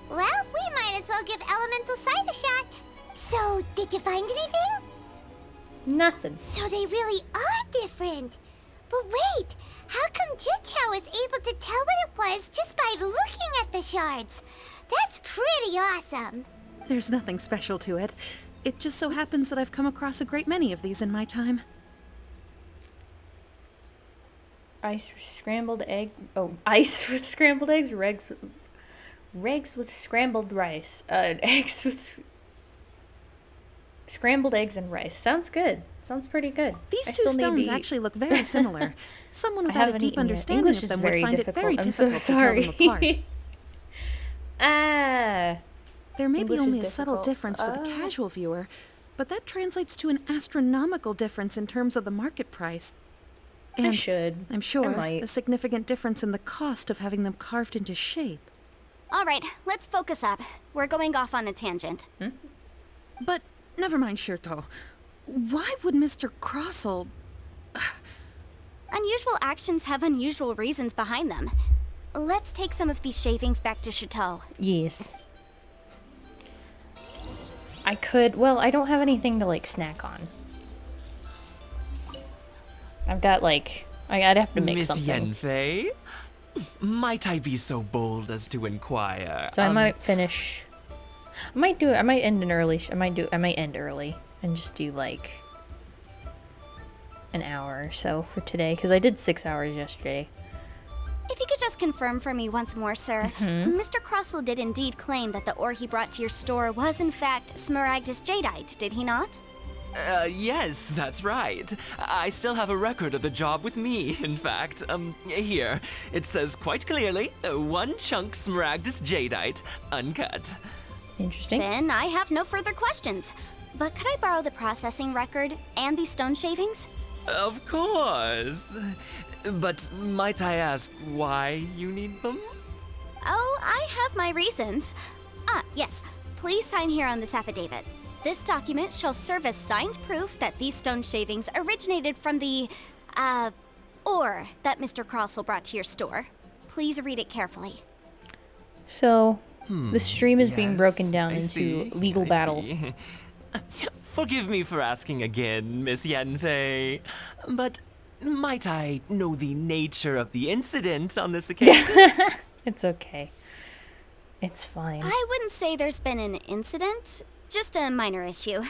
Well, we might as well give elemental sight a shot. So, did you find anything? Nothing. So they really are different. But wait, how come Jichao was able to tell what it was just by looking at the shards? That's pretty awesome. There's nothing special to it. It just so happens that I've come across a great many of these in my time. Ice with scrambled egg. Oh, ice with scrambled eggs. Regs with scrambled rice. Eggs with scrambled eggs and rice. Sounds good. Sounds pretty good. These two stones actually look very similar. Someone without a deep understanding English of them would very find it very I'm so difficult to tell them apart. sorry. There may be English only is a subtle difficult. difference for the casual viewer, but that translates to an astronomical difference in terms of the market price. And I should. I'm sure I might. a significant difference in the cost of having them carved into shape. All right, let's focus up. We're going off on a tangent. But never mind, Shirto. Why would Mr. Crossell... Unusual actions have unusual reasons behind them. Let's take some of these shavings back to Chateau. Yes. I could. Well, I don't have anything to like snack on. I've got like. I'd have to make Miss something. Yanfei? Might I be so bold as to inquire? So I might finish. I might do it. I might end an early. I might end early and just do like an hour or so for today because I did 6 hours yesterday. If you could just confirm for me once more, sir. Mr. Crossell did indeed claim that the ore he brought to your store was in fact Smaragdus jadeite, did he not? Yes, that's right. I still have a record of the job with me, in fact. Here. It says quite clearly, 1 chunk Smaragdus jadeite, uncut. Interesting. Then I have no further questions. But could I borrow the processing record and these stone shavings? Of course. But might I ask why you need them? Oh, I have my reasons. Ah, yes. Please sign here on this affidavit. This document shall serve as signed proof that these stone shavings originated from the, ore that Mr. Crossell brought to your store. Please read it carefully. So, the stream is being broken down I into see, legal I battle. see. Forgive me for asking again, Miss Yanfei, but might I know the nature of the incident on this occasion? It's okay. It's fine. I wouldn't say there's been an incident, just a minor issue.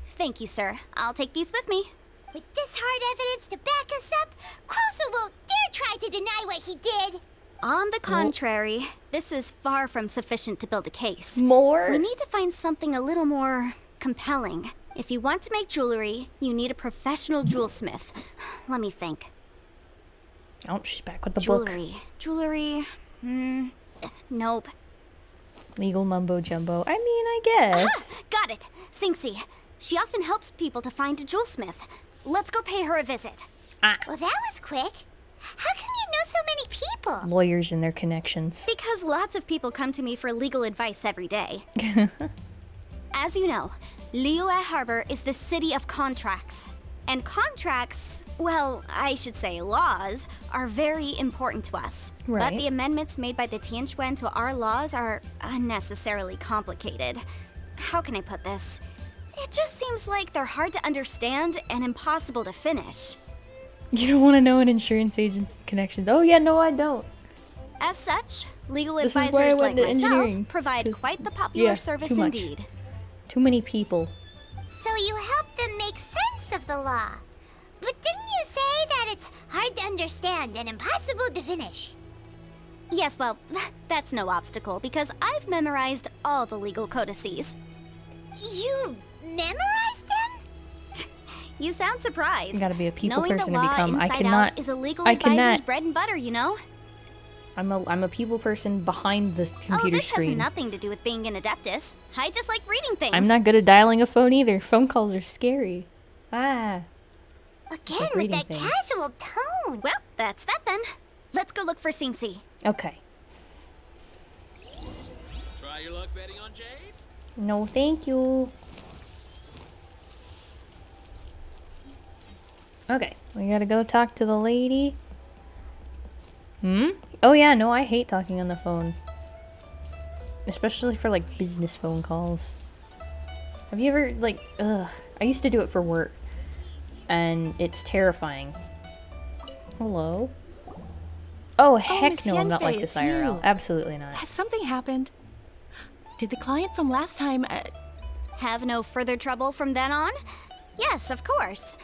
Thank you, sir. I'll take these with me. With this hard evidence to back us up, Crossell won't dare try to deny what he did. On the contrary, this is far from sufficient to build a case. More? We need to find something a little more compelling. If you want to make jewelry, you need a professional jewelsmith. Let me think. Oh, she's back with the book. Jewelry. Nope. Legal mumbo jumbo. I mean, I guess. Got it. Singsi. She often helps people to find a jewelsmith. Let's go pay her a visit. Well, that was quick. How come you know so many people? Lawyers and their connections. Because lots of people come to me for legal advice every day. As you know, Liyue Harbor is the city of contracts. And contracts, well, I should say laws, are very important to us. Right. But the amendments made by the Tianquan to our laws are unnecessarily complicated. How can I put this? It just seems like they're hard to understand and impossible to finish. You don't want to know an insurance agent's connections. Oh, yeah, no, I don't. As such, Legal This is why I advisors like went into myself engineering, provide 'cause- quite the popular yeah, service too much. indeed. Too many people. So you help them make sense of the law. But didn't you say that it's hard to understand and impossible to finish? Yes, well, that's no obstacle because I've memorized all the legal codices. You memorized them? You sound surprised. You gotta be a people Knowing person the to law become. I inside cannot. out is a legal I advisor's cannot. bread and butter, you know? I'm a people person behind the computer this screen. has nothing to do with being an adeptus. I just like reading things. I'm not good at dialing a phone either. Phone calls are scary. Ah. Again Like with reading that things. casual tone. Well, that's that then. Let's go look for Singsi. Okay. Try your luck betting on Jade? No, thank you. Okay, we gotta go talk to the lady. Hmm? Oh yeah, no, I hate talking on the phone. Especially for like business phone calls. Have you ever like I used to do it for work. And it's terrifying. Hello? Oh heck Miss no, I'm not like Yanfei, this it's IRL. you. Absolutely not. Has something happened? Did the client from last time... Have no further trouble from then on? Yes, of course.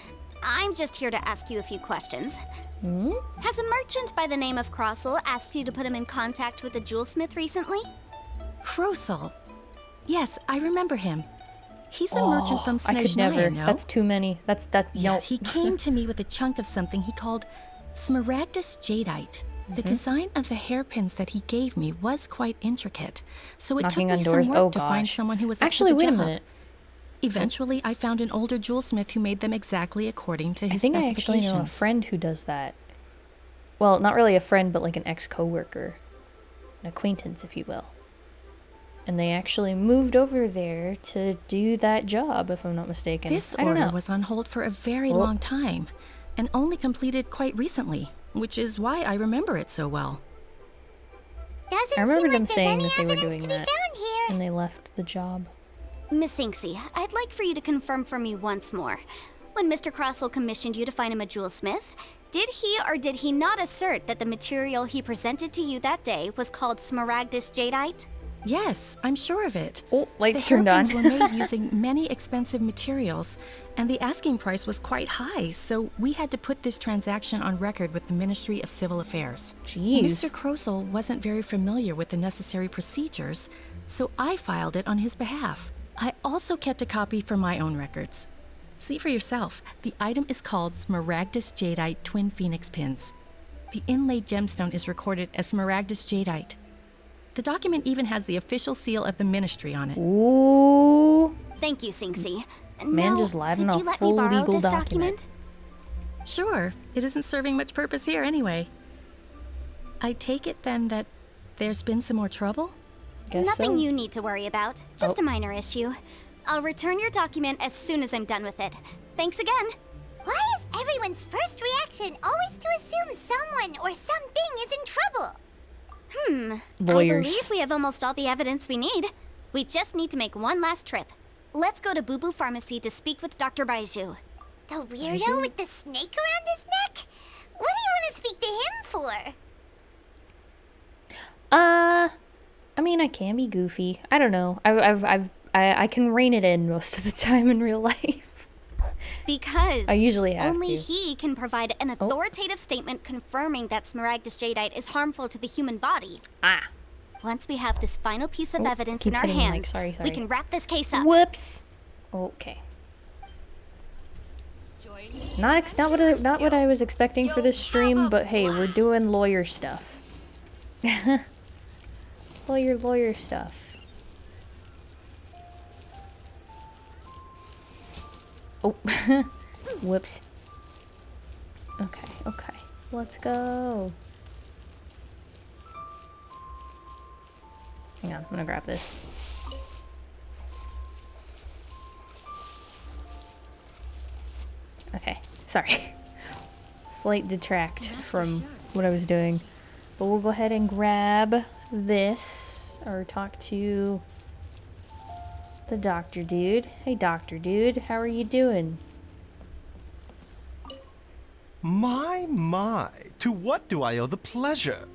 I'm just here to ask you a few questions. Hmm? Has a merchant by the name of Crossel asked you to put him in contact with a jewelsmith recently? Krosel. Yes, I remember him. He's a merchant from I could never. Snezhnaya, no? That's too many. That's no. Yes, he came to me with a chunk of something he called Smaragdus Jadeite. The design of the hairpins that he gave me was quite intricate, so it Knocking took on me doors. some work Oh to find gosh. someone who was up to Actually, the wait a job. minute. Eventually, I found an older jewelsmith who made them exactly according to his I think I specifications. actually know a friend who does that. Well, not really a friend, but like an ex-coworker. An acquaintance, if you will. And they actually moved over there to do that job, if I'm not mistaken. This I don't order know. was on hold for a very Oh. long time, and only completed quite recently, which is why I remember it so well. Doesn't I remember seem them like there's saying any that they were evidence doing to be that. found here. And they left the job. Miss Singsi, I'd like for you to confirm for me once more. When Mr. Crossel commissioned you to find him a jewelsmith, did he or did he not assert that the material he presented to you that day was called Smaragdus Jadeite? Yes, I'm sure of it. Oh, lights the turned on. hairpins were made using many expensive materials, and the asking price was quite high, so we had to put this transaction on record with the Ministry of Civil Affairs. Jeez. Mr. Krosel wasn't very familiar with the necessary procedures, so I filed it on his behalf. I also kept a copy for my own records. See for yourself, the item is called Smaragdus Jadeite Twin Phoenix Pins. The inlaid gemstone is recorded as Smaragdus Jadeite. The document even has the official seal of the ministry on it. Ooh. Thank you, Singsi. Man Now, just lied could on a you let full me borrow legal this document. Sure, it isn't serving much purpose here anyway. I take it then that there's been some more trouble? Guess Nothing so. you need to worry about. Just a minor issue. I'll return your document as soon as I'm done with it. Thanks again. Why is everyone's first reaction always to assume someone or something is in trouble? I Lawyers. believe we have almost all the evidence we need. We just need to make one last trip. Let's go to Boo Boo Pharmacy to speak with Dr. Baiju. The weirdo with the snake around his neck? What do you want to speak to him for? I mean, I can be goofy. I don't know. I can rein it in most of the time in real life. Because I usually have only to. he can provide an authoritative statement confirming that Smaragdus Jadeite is harmful to the human body. Ah. Once we have this final piece of evidence keep in our hitting the mic. hands, Sorry. we can wrap this case up. Whoops. Okay. Not what I was expecting for this stream, but hey, we're doing lawyer stuff. lawyer stuff. Oh, whoops. Okay. Let's go. Hang on, I'm gonna grab this. Okay, sorry. Slight detract from what I was doing. But we'll go ahead and grab this, or talk to the doctor dude. Hey doctor dude, how are you doing? My, to what do I owe the pleasure?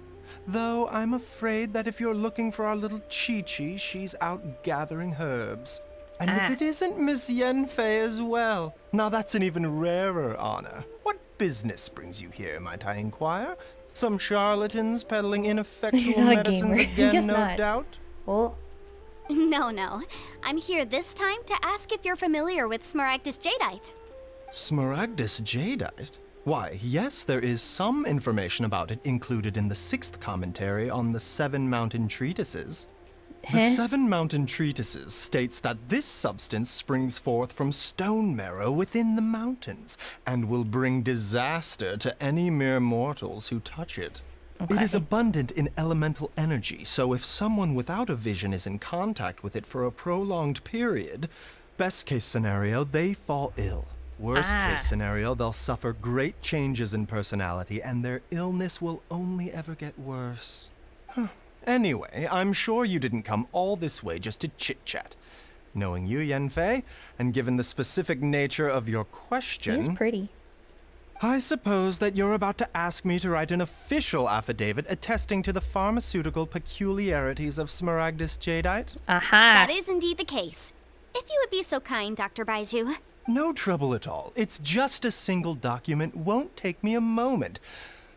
Though I'm afraid that if you're looking for our little Chi-Chi, she's out gathering herbs. And if it isn't Miss Yanfei as well, now that's an even rarer honor. What business brings you here, might I inquire? Some charlatans peddling ineffectual You're not a medicines gamer. again, Guess no not. doubt? Well, No. I'm here this time to ask if you're familiar with Smaragdus Jadeite. Smaragdus Jadeite? Why, yes, there is some information about it included in the 6th commentary on the 7 Mountain Treatises. The 7 Mountain Treatises states that this substance springs forth from stone marrow within the mountains, and will bring disaster to any mere mortals who touch it. It is abundant in elemental energy, so if someone without a vision is in contact with it for a prolonged period, best case scenario, they fall ill. Worst case scenario, they'll suffer great changes in personality, and their illness will only ever get worse. Anyway, I'm sure you didn't come all this way just to chit-chat. Knowing you, Yanfei, and given the specific nature of your question... she's pretty. I suppose that you're about to ask me to write an official affidavit attesting to the pharmaceutical peculiarities of Smaragdus Jadeite? That is indeed the case. If you would be so kind, Dr. Baiju. No trouble at all. It's just a single document. Won't take me a moment.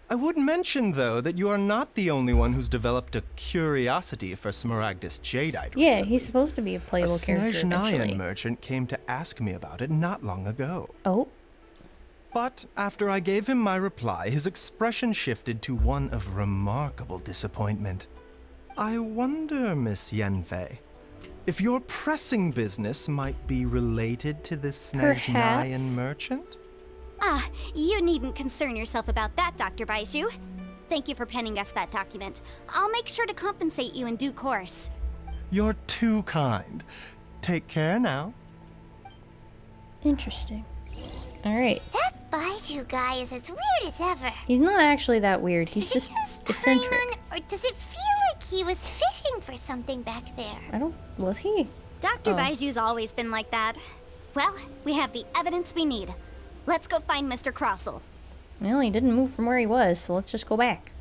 I would mention, though, that you are not the only one who's developed a curiosity for Smaragdus Jadeite. Yeah, recently. he's supposed to be a playable character Snezhnayan eventually. merchant came to ask me about it not long ago. Oh. But after I gave him my reply, his expression shifted to one of remarkable disappointment. I wonder, Miss Yanfei, if your pressing business might be related to this Snezhnayan merchant? You needn't concern yourself about that, Dr. Baiju. Thank you for penning us that document. I'll make sure to compensate you in due course. You're too kind. Take care now. Interesting. Alright. That Baiju guy is as weird as ever. He's not actually that weird. He's Is just he just eccentric. playing on, or does it feel like he was fishing for something back there? I don't... Was he? Dr. Baiju's always been like that. Well, we have the evidence we need. Let's go find Mr. Crossell. Well, he didn't move from where he was, so let's just go back.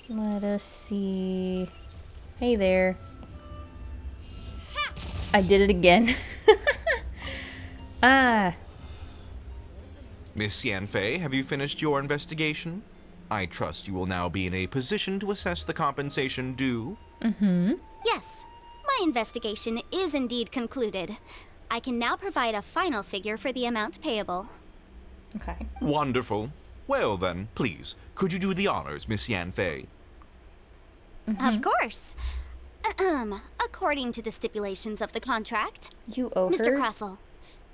Let us see... Hey there. I did it again. Miss Yanfei, have you finished your investigation? I trust you will now be in a position to assess the compensation due. Yes, my investigation is indeed concluded. I can now provide a final figure for the amount payable. Okay. Wonderful. Well then, please, could you do the honors, Miss Yanfei? Of course. According to the stipulations of the contract, You owe Mr. her? Crossell,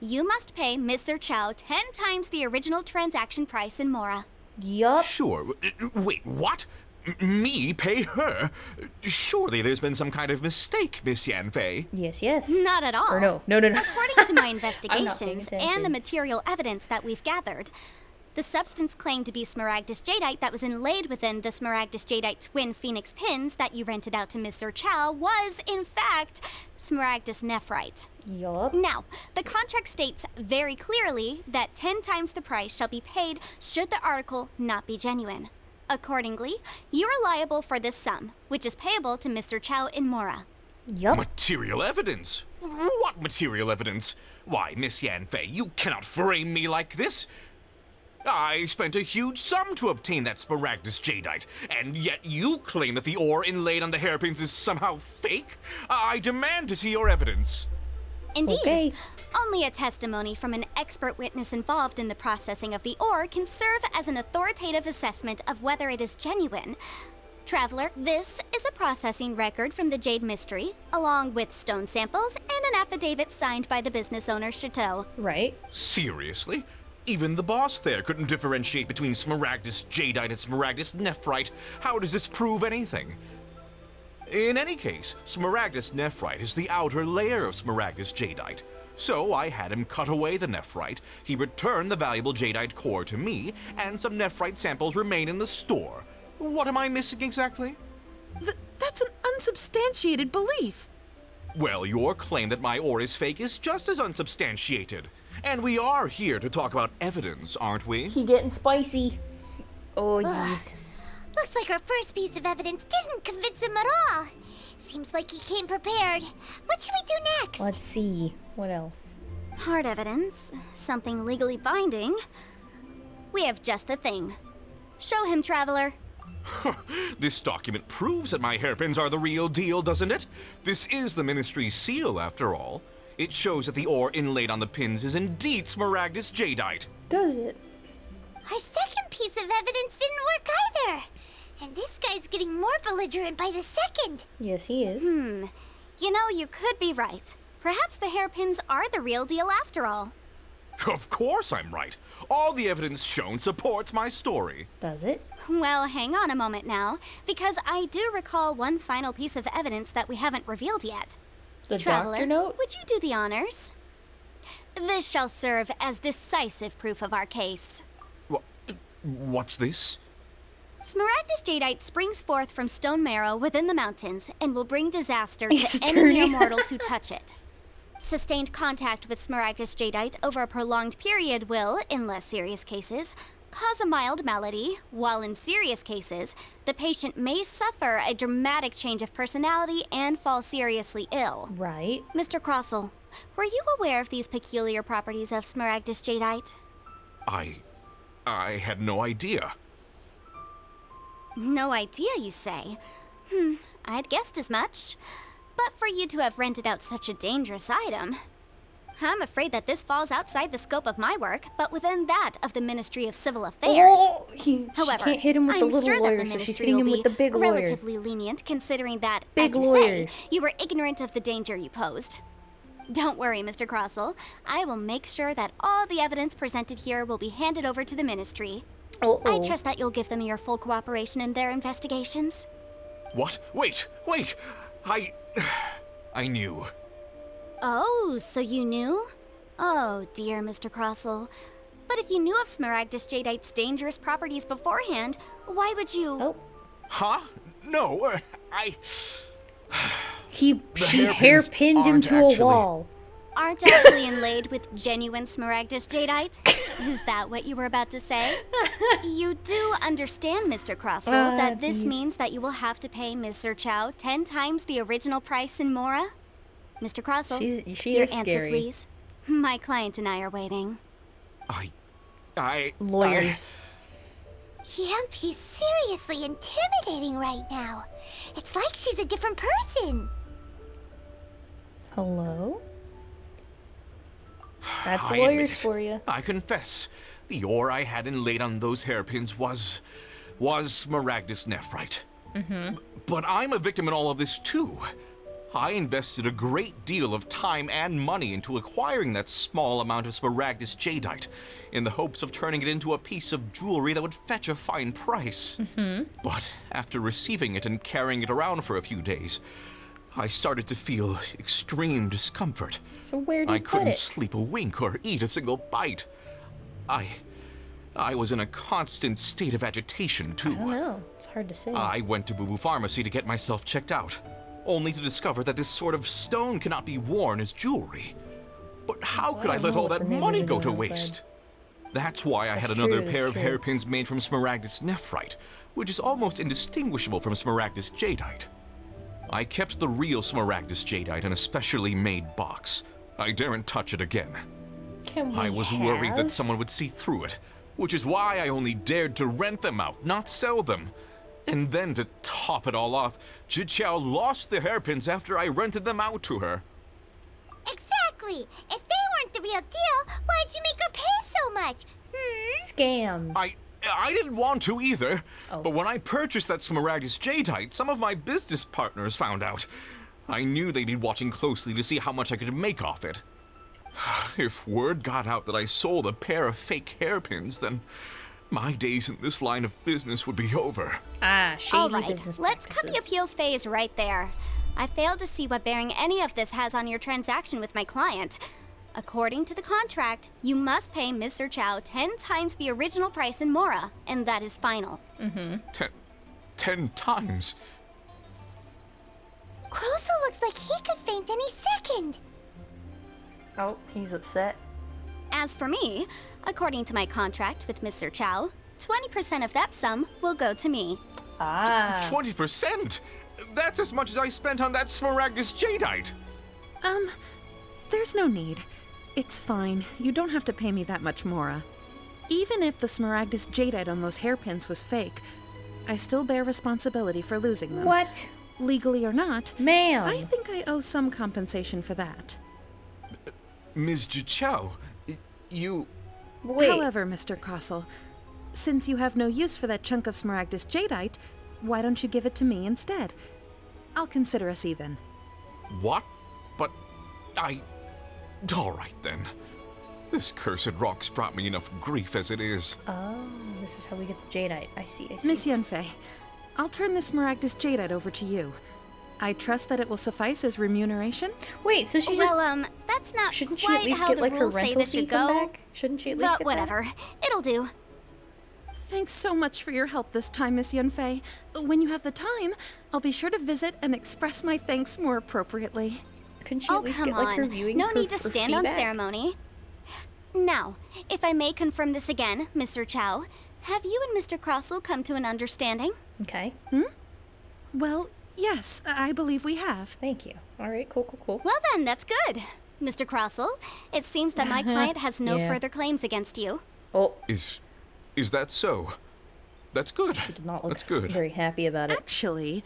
you must pay Mr. Chow 10 times the original transaction price in Mora. Yup. Sure. Wait, what? Me pay her? Surely there's been some kind of mistake, Miss Yanfei. Yes. Not at all. Or no. According to my paying investigations attention. and the material evidence that we've gathered, the substance claimed to be Smaragdus Jadeite that was inlaid within the Smaragdus Jadeite twin phoenix pins that you rented out to Mr. Chow was, in fact, Smaragdus Nephrite. Yup. Now, the contract states very clearly that 10 times the price shall be paid should the article not be genuine. Accordingly, you are liable for this sum, which is payable to Mr. Chow in Mora. Yup. Material evidence? What material evidence? Why, Miss Yanfei, you cannot frame me like this. I spent a huge sum to obtain that Smaragdus Jadeite, and yet you claim that the ore inlaid on the hairpins is somehow fake? I demand to see your evidence. Indeed. Okay. Only a testimony from an expert witness involved in the processing of the ore can serve as an authoritative assessment of whether it is genuine. Traveler, this is a processing record from the Jade Mystery, along with stone samples and an affidavit signed by the business owner, Chateau. Right. Seriously? Even the boss there couldn't differentiate between Smaragdus Jadeite and Smaragdus Nephrite. How does this prove anything? In any case, Smaragdus Nephrite is the outer layer of Smaragdus Jadeite. So I had him cut away the Nephrite, he returned the valuable Jadeite core to me, and some Nephrite samples remain in the store. What am I missing exactly? That's an unsubstantiated belief. Well, your claim that my ore is fake is just as unsubstantiated. And we are here to talk about evidence, aren't we? He getting spicy. Oh, jeez. Looks like our first piece of evidence didn't convince him at all. Seems like he came prepared. What should we do next? Let's see. What else? Hard evidence, something legally binding. We have just the thing. Show him, traveler. This document proves that my hairpins are the real deal, doesn't it? This is the Ministry's seal, after all. It shows that the ore inlaid on the pins is indeed Smaragdus jadeite. Does it? Our second piece of evidence didn't work either. And this guy's getting more belligerent by the second. Yes, he is. You know, you could be right. Perhaps the hairpins are the real deal after all. Of course I'm right. All the evidence shown supports my story. Does it? Well, hang on a moment now, because I do recall one final piece of evidence that we haven't revealed yet. The Traveler, doctor note? would you do the honors? This shall serve as decisive proof of our case. What's this? Smaragdus jadeite springs forth from stone marrow within the mountains and will bring disaster He's to any dirty. mere mortals who touch it. Sustained contact with Smaragdus jadeite over a prolonged period will, in less serious cases, cause a mild malady, while in serious cases, the patient may suffer a dramatic change of personality and fall seriously ill. Right. Mr. Crossell, were you aware of these peculiar properties of Smaragdus jadeite? I had no idea. No idea, you say? I'd guessed as much. But for you to have rented out such a dangerous item, I'm afraid that this falls outside the scope of my work, but within that of the Ministry of Civil Affairs. Oh, However, she can't hit him with the I'm little sure lawyer, that the so she's Ministry hitting him will with the be big lawyer. relatively lenient, considering that, Big as you lawyer. say, you were ignorant of the danger you posed. Don't worry, Mr. Crossell. I will make sure that all the evidence presented here will be handed over to the Ministry. I trust that you'll give them your full cooperation in their investigations. What? Wait! I knew. Oh, so you knew? Oh, dear Mr. Crossell. But if you knew of Smaragdus jadeite's dangerous properties beforehand, why would you... Oh. Huh? No, She hairpinned him to a wall. Aren't actually inlaid with genuine Smaragdus jadeite? Is that what you were about to say? You do understand, Mr. Crossell, that this means that you will have to pay Ms. Sir Chow 10 times the original price in Mora? Mr. Crossell, she your is answer, scary. please. My client and I are waiting. Lawyers. Yep, he's seriously intimidating right now. It's like she's a different person. Hello? That's I lawyers admit it. for you. I confess, the ore I had inlaid on those hairpins was Smaragdus nephrite. But I'm a victim in all of this too. I invested a great deal of time and money into acquiring that small amount of Smaragdus jadeite in the hopes of turning it into a piece of jewelry that would fetch a fine price. But after receiving it and carrying it around for a few days, I started to feel extreme discomfort. So where did I you put couldn't it? sleep a wink or eat a single bite. I was in a constant state of agitation, too. I don't know. It's hard to say. I went to Boo Boo Pharmacy to get myself checked out, only to discover that this sort of stone cannot be worn as jewelry. But how could I let all that money go to waste? That's why I had another pair of hairpins made from Smaragdus nephrite, which is almost indistinguishable from Smaragdus jadeite. I kept the real Smaragdus jadeite in a specially made box. I daren't touch it again. I was worried that someone would see through it, which is why I only dared to rent them out, not sell them. And then to top it all off, Jiqiao lost the hairpins after I rented them out to her. Exactly. If they weren't the real deal, why'd you make her pay so much? Scam. I didn't want to either, but when I purchased that Smaragdus jadeite, some of my business partners found out. I knew they'd be watching closely to see how much I could make off it. If word got out that I sold a pair of fake hairpins, then my days in this line of business would be over. Shady All right, business let's cut the practices. appeals phase right there. I failed to see what bearing any of this has on your transaction with my client. According to the contract, you must pay Mr. Chow 10 times the original price in Mora, and that is final. 10 times? Crossell looks like he could faint any second. Oh, he's upset. As for me, according to my contract with Mr. Chow, 20% of that sum will go to me. Ah. 20%? That's as much as I spent on that Smaragdus Jadeite. There's no need. It's fine. You don't have to pay me that much, Mora. Even if the Smaragdus Jadeite on those hairpins was fake, I still bear responsibility for losing them. What? Legally or not, Ma'am. I think I owe some compensation for that. Ms. Jichao, you... Wait. However, Mr. Crossell, since you have no use for that chunk of Smaragdus Jadeite, why don't you give it to me instead? I'll consider us even. What? But I... All right then. This cursed rock's brought me enough grief as it is. Oh, this is how we get the jadeite. I see. Miss Yunfei, I'll turn this Smaragdus Jadeite over to you. I trust that it will suffice as remuneration. Wait, so she Well, that's not shouldn't she at quite least how get the like her rules say rental this fee should come go. back? Shouldn't she at least But get whatever, it'll do. Thanks so much for your help this time, Miss Yunfei. When you have the time, I'll be sure to visit and express my thanks more appropriately. Couldn't she Oh, at least come get like her on. viewing No for- need to for stand on feedback? ceremony. Now, if I may confirm this again, Mr. Chow, have you and Mr. Crossell come to an understanding? Okay. Well, yes, I believe we have. Thank you. All right, cool. Well then, that's good. Mr. Crossell, it seems that my client has no Yeah. further claims against you. Oh, Is that so? That's good. did not look That's good. very happy about it. Actually,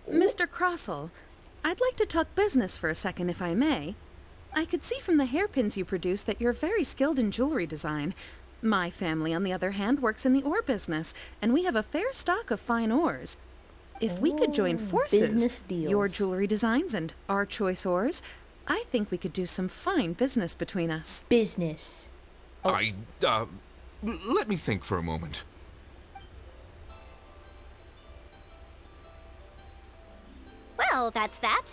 Mr. Crossell, I'd like to talk business for a second, if I may. I could see from the hairpins you produce that you're very skilled in jewelry design. My family, on the other hand, works in the ore business, and we have a fair stock of fine ores. If we could join forces, business deals. your jewelry designs and our choice ores, I think we could do some fine business between us. Business. Let me think for a moment. Well, that's that.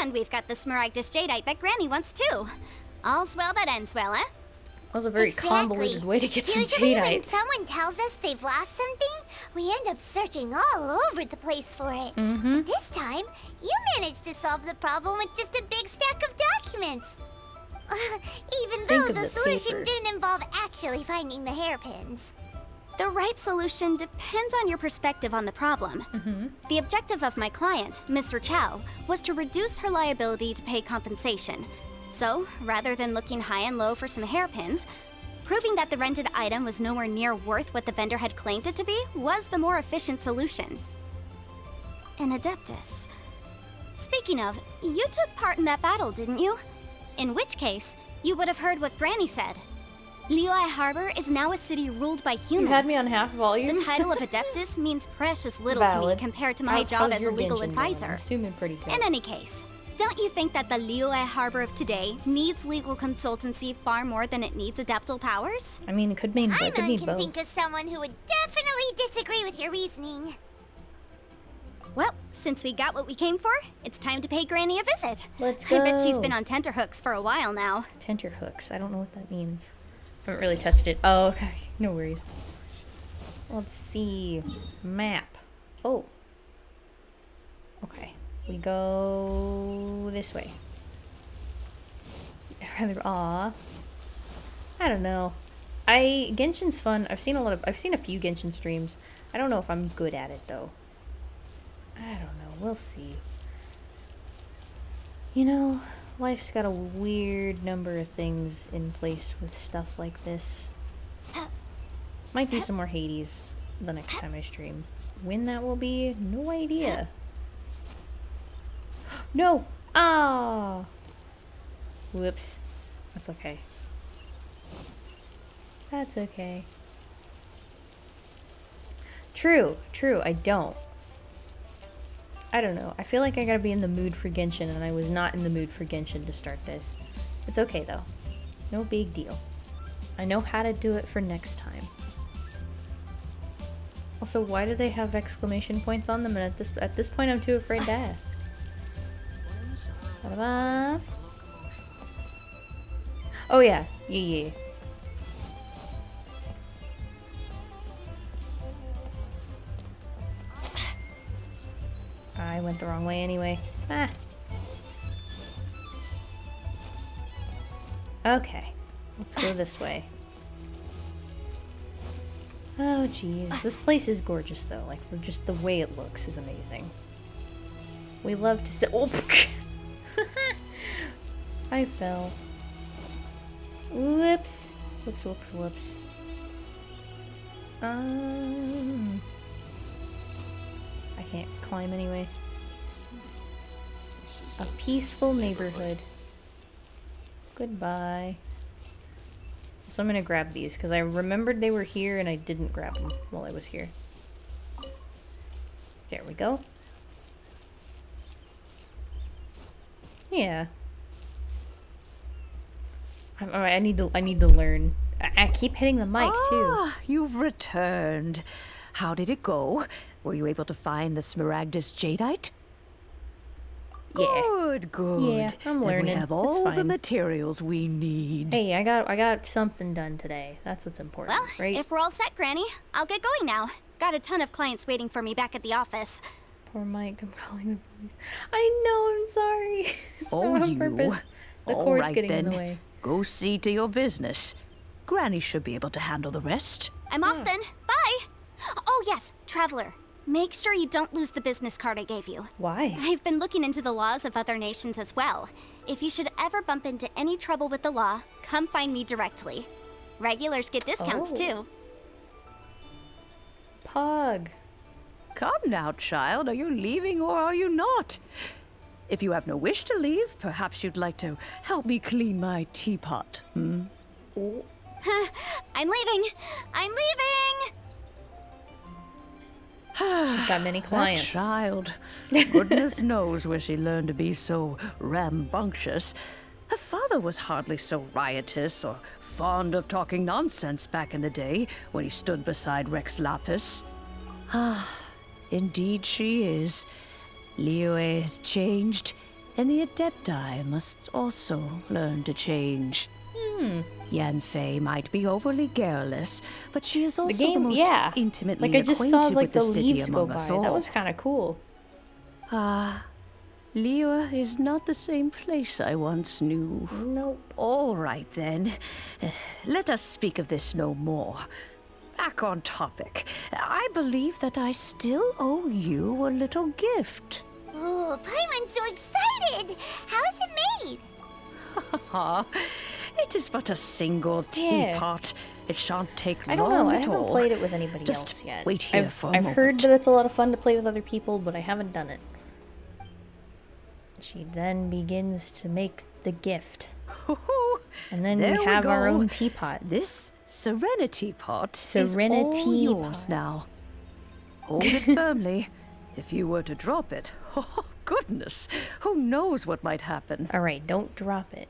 And we've got the Smaragdus Jadeite that Granny wants too. All's well that ends well, eh? That was a very convoluted way to get some Usually when jadeite. someone tells us they've lost something, we end up searching all over the place for it. Mm-hmm. But this time, you managed to solve the problem with just a big stack of documents. Even though of the the solution paper. didn't involve actually finding the hairpins. The right solution depends on your perspective on the problem. The objective of my client, Mr. Chow, was to reduce her liability to pay compensation. So, rather than looking high and low for some hairpins, proving that the rented item was nowhere near worth what the vendor had claimed it to be was the more efficient solution. An Adeptus. Speaking of, you took part in that battle, didn't you? In which case, you would have heard what Granny said. Liyue Harbor is now a city ruled by humans. You had me on half volume. The title of Adeptus means precious little to me Valid. compared to my How's job as a your legal Genshin going? advisor. I'm assuming pretty good. In any case, don't you think that the Liyue Harbor of today needs legal consultancy far more than it needs adeptal powers? I mean, it could mean, it could Paimon mean can both. think of someone who would definitely disagree with your reasoning. Well, since we got what we came for, it's time to pay Granny a visit. Let's I bet she's go. been on tenterhooks for a while now. Tenterhooks. I don't know what that means. I haven't really touched it. Oh, okay. No worries. Let's see. Map. Oh. Okay. We go this way. Rather, aw. I don't know. Genshin's fun. I've seen a few Genshin streams. I don't know if I'm good at it though. I don't know. We'll see. You know, life's got a weird number of things in place with stuff like this. Might do some more Hades the next time I stream. When that will be, no idea. No! Ah! Whoops. That's okay. That's okay. True, I don't. I don't know. I feel like I gotta be in the mood for Genshin, and I was not in the mood for Genshin to start this. It's okay, though. No big deal. I know how to do it for next time. Also, why do they have exclamation points on them? And at this point, I'm too afraid to ask. Ta-da-ba. Oh yeah, yeah. I went the wrong way anyway. Ah. Okay. Let's go this way. Oh, jeez. This place is gorgeous, though. Like, just the way it looks is amazing. We love to sit. Oh! I fell. Whoops. Whoops, whoops, whoops. I can't climb anyway. A peaceful neighborhood. Goodbye. So I'm gonna grab these because I remembered they were here and I didn't grab them while I was here. There we go. Yeah. I need to learn. I keep hitting the mic too. Ah, you've returned. How did it go? Were you able to find the Smaragdus Jadeite? Yeah. Good, good. Yeah, I'm Then learning. we have It's all the fine. materials we need. Hey, I got something done today. That's what's important, Well, right? if we're all set, Granny, I'll get going now. Got a ton of clients waiting for me back at the office. Poor Mike, I'm calling the police. I know, I'm sorry. It's Oh, not on you. purpose. The All cord's right, getting in then. the way. Go see to your business. Granny should be able to handle the rest. I'm off then. Bye. Oh, yes, Traveler. Make sure you don't lose the business card I gave you. Why? I've been looking into the laws of other nations as well. If you should ever bump into any trouble with the law, come find me directly. Regulars get discounts Oh. too. Pog. Come now, child. Are you leaving or are you not? If you have no wish to leave, perhaps you'd like to help me clean my teapot. Hmm? I'm leaving. I'm leaving. She's got many clients. That child. Goodness knows where she learned to be so rambunctious. Her father was hardly so riotous or fond of talking nonsense back in the day when he stood beside Rex Lapis. Ah, indeed she is. Liyue has changed, and the Adepti must also learn to change. Yanfei might be overly garrulous, but she is also the most intimately Like I just acquainted saw with like the the city leaves go among by. us all. That was kind of cool. Ah, Liyue is not the same place I once knew. Nope. All right then. Let us speak of this no more. Back on topic. I believe that I still owe you a little gift. Ooh, Paimon's so excited! How is it made? It is but a single Yeah. teapot. It shan't take I long don't know. I at haven't all. played it with anybody Just else yet. wait here I've, for a I've moment. heard that it's a lot of fun to play with other people, but I haven't done it. She then begins to make the gift. And then There we have our go. own teapot. This Serenity pot Serenity is all yours pot. now. Hold it firmly. If you were to drop it, oh goodness, who knows what might happen. Alright, don't drop it.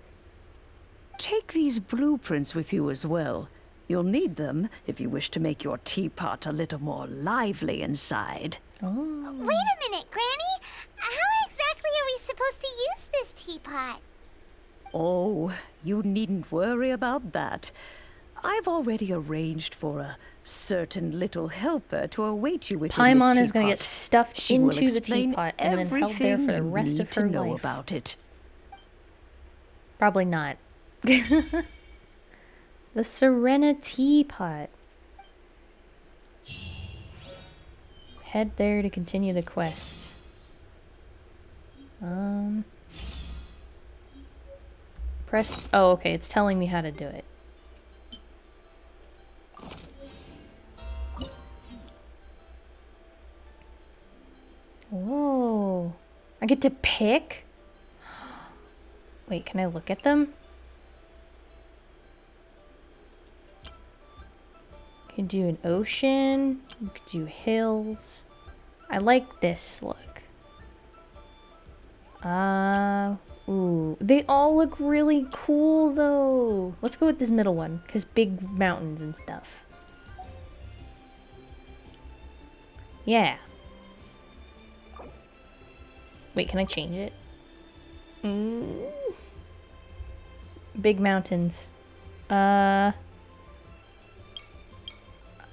Take these blueprints with you as well. You'll need them if you wish to make your teapot a little more lively inside. Wait a minute, Granny! How exactly are we supposed to use this teapot? Oh, you needn't worry about that. I've already arranged for a certain little helper to await you with Paimon this is going to teapot. get stuffed She will into the explain teapot and then held there for the everything rest you of need her to know life. about it. Probably not. The Serenity pot. Head there to continue the quest. Press. Oh, okay. It's telling me how to do it. Whoa. I get to pick? Wait, can I look at them? You can do an ocean. You could do hills. I like this look. Ooh. They all look really cool though. Let's go with this middle one, because big mountains and stuff. Yeah. Wait, can I change it? Big mountains. I'm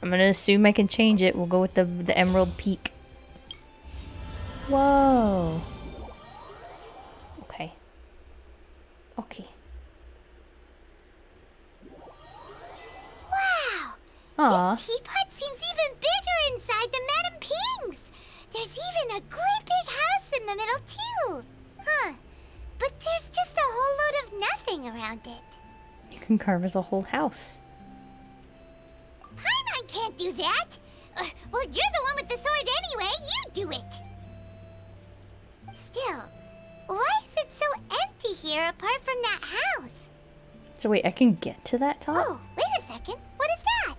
gonna assume I can change it. We'll go with the Emerald Peak. Whoa. Okay. Okay. Aw. This teapot seems even bigger inside than Madame Ping's. There's even a great big house in the middle, too. Huh. But there's just a whole load of nothing around it. You can carve us a whole house. Paimon can't do that. Well, you're the one with the sword anyway. You do it. Still, why is it so empty here apart from that house? So wait, I can get to that top? Oh, wait a second. What is that?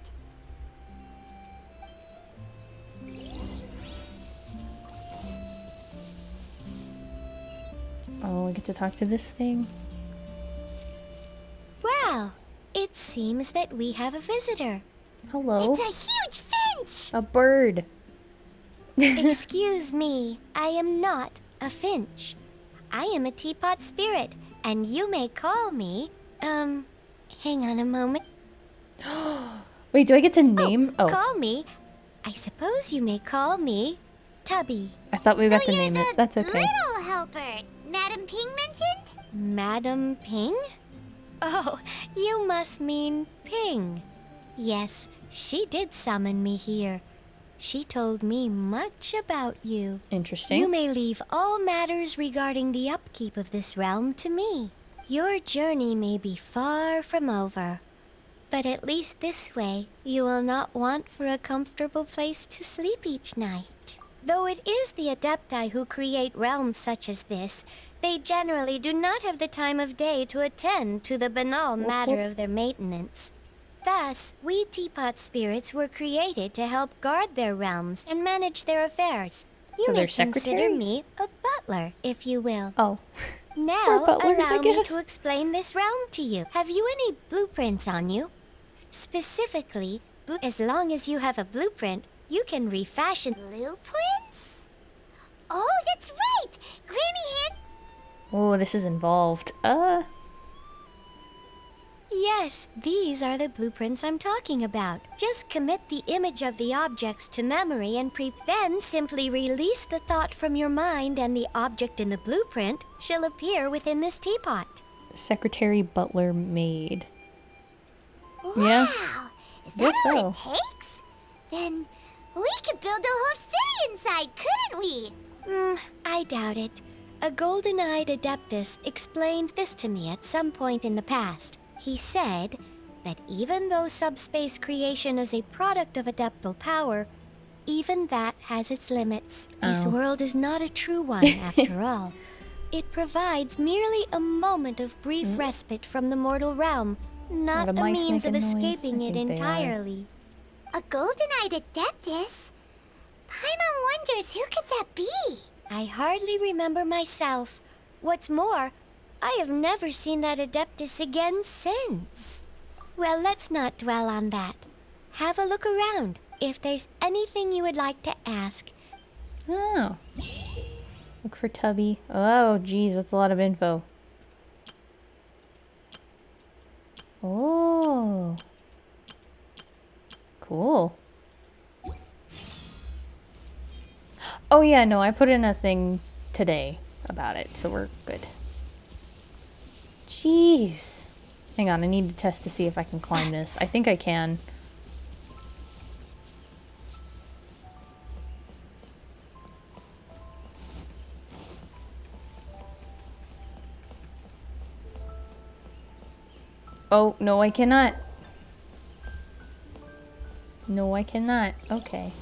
Oh, I get to talk to this thing? Well, it seems that we have a visitor. Hello? It's a huge finch! A bird. Excuse me, I am not a finch. I am a teapot spirit, and you may call me, hang on a moment. Wait, do I get to name? Oh, Call me, I suppose you may call me Tubby. I thought we got to you're name the it. That's okay. little helper Madame Ping mentioned? Madam Ping? Oh, you must mean Ping. Yes, she did summon me here. She told me much about you. Interesting. You may leave all matters regarding the upkeep of this realm to me. Your journey may be far from over, but at least this way you will not want for a comfortable place to sleep each night. Though it is the Adepti who create realms such as this, they generally do not have the time of day to attend to the banal matter of their maintenance. Thus, we teapot spirits were created to help guard their realms and manage their affairs. You So may they're consider secretaries? me a butler, if you will. Oh. Now, butlers, I allow me guess. to explain this realm to you. Have you any blueprints on you? Specifically, as long as you have a blueprint, you can refashion. Blueprints? Oh, that's right! Granny had... Oh, this is involved. Yes, these are the blueprints I'm talking about. Just commit the image of the objects to memory and then simply release the thought from your mind and the object in the blueprint shall appear within this teapot. Secretary, butler, maid. Wow! Yeah. Is Guess that so. all it takes? Then we could build a whole city inside, couldn't we? I doubt it. A golden-eyed adeptus explained this to me at some point in the past. He said that even though subspace creation is a product of adeptal power, even that has its limits. This Oh. world is not a true one, after all. It provides merely a moment of brief respite from the mortal realm, not the a mice means of make a noise? escaping I it think they are. entirely. A golden-eyed adeptus? Paimon wonders who could that be? I hardly remember myself. What's more, I have never seen that Adeptus again since. Well, let's not dwell on that. Have a look around. If there's anything you would like to ask. Oh. Look for Tubby. Oh, geez, that's a lot of info. Oh. Cool. Oh yeah, no, I put in a thing today about it, so we're good. Jeez. Hang on, I need to test to see if I can climb this. I think I can. Oh, no, I cannot. No, I cannot. Okay.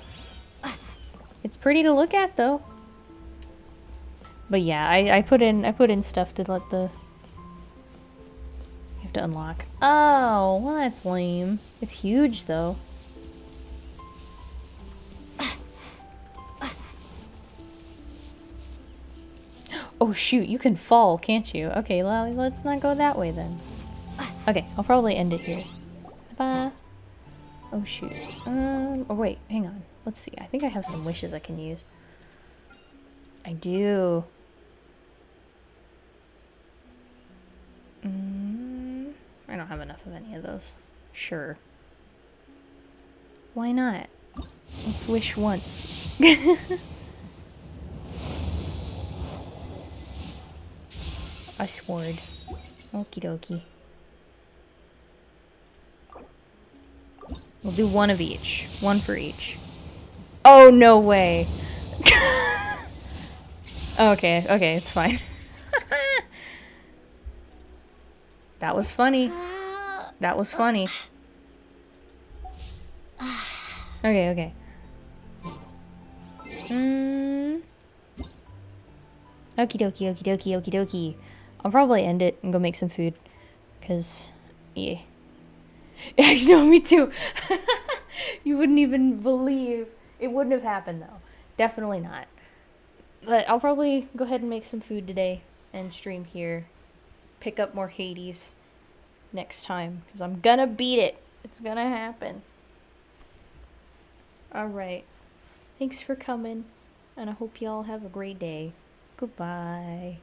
It's pretty to look at, though. But yeah, I put in stuff to let the... You have to unlock. Oh, well, that's lame. It's huge, though. Oh, shoot, you can fall, can't you? Okay, well, let's not go that way, then. Okay, I'll probably end it here. Bye. Oh, shoot. Oh, wait, hang on. Let's see. I think I have some wishes I can use. I do. I don't have enough of any of those. Sure. Why not? Let's wish once. A sword. Okie dokie. We'll do one of each. One for each. Oh, no way. Okay, it's fine. That was funny. That was funny. Okay. Okie dokie. I'll probably end it and go make some food. Cause, yeah. No, me too. You wouldn't even believe. It wouldn't have happened though. Definitely not. But I'll probably go ahead and make some food today and stream here. Pick up more Hades next time. Because I'm gonna beat it. It's gonna happen. Alright. Thanks for coming. And I hope y'all have a great day. Goodbye.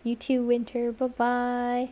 You too, Winter. Bye-bye.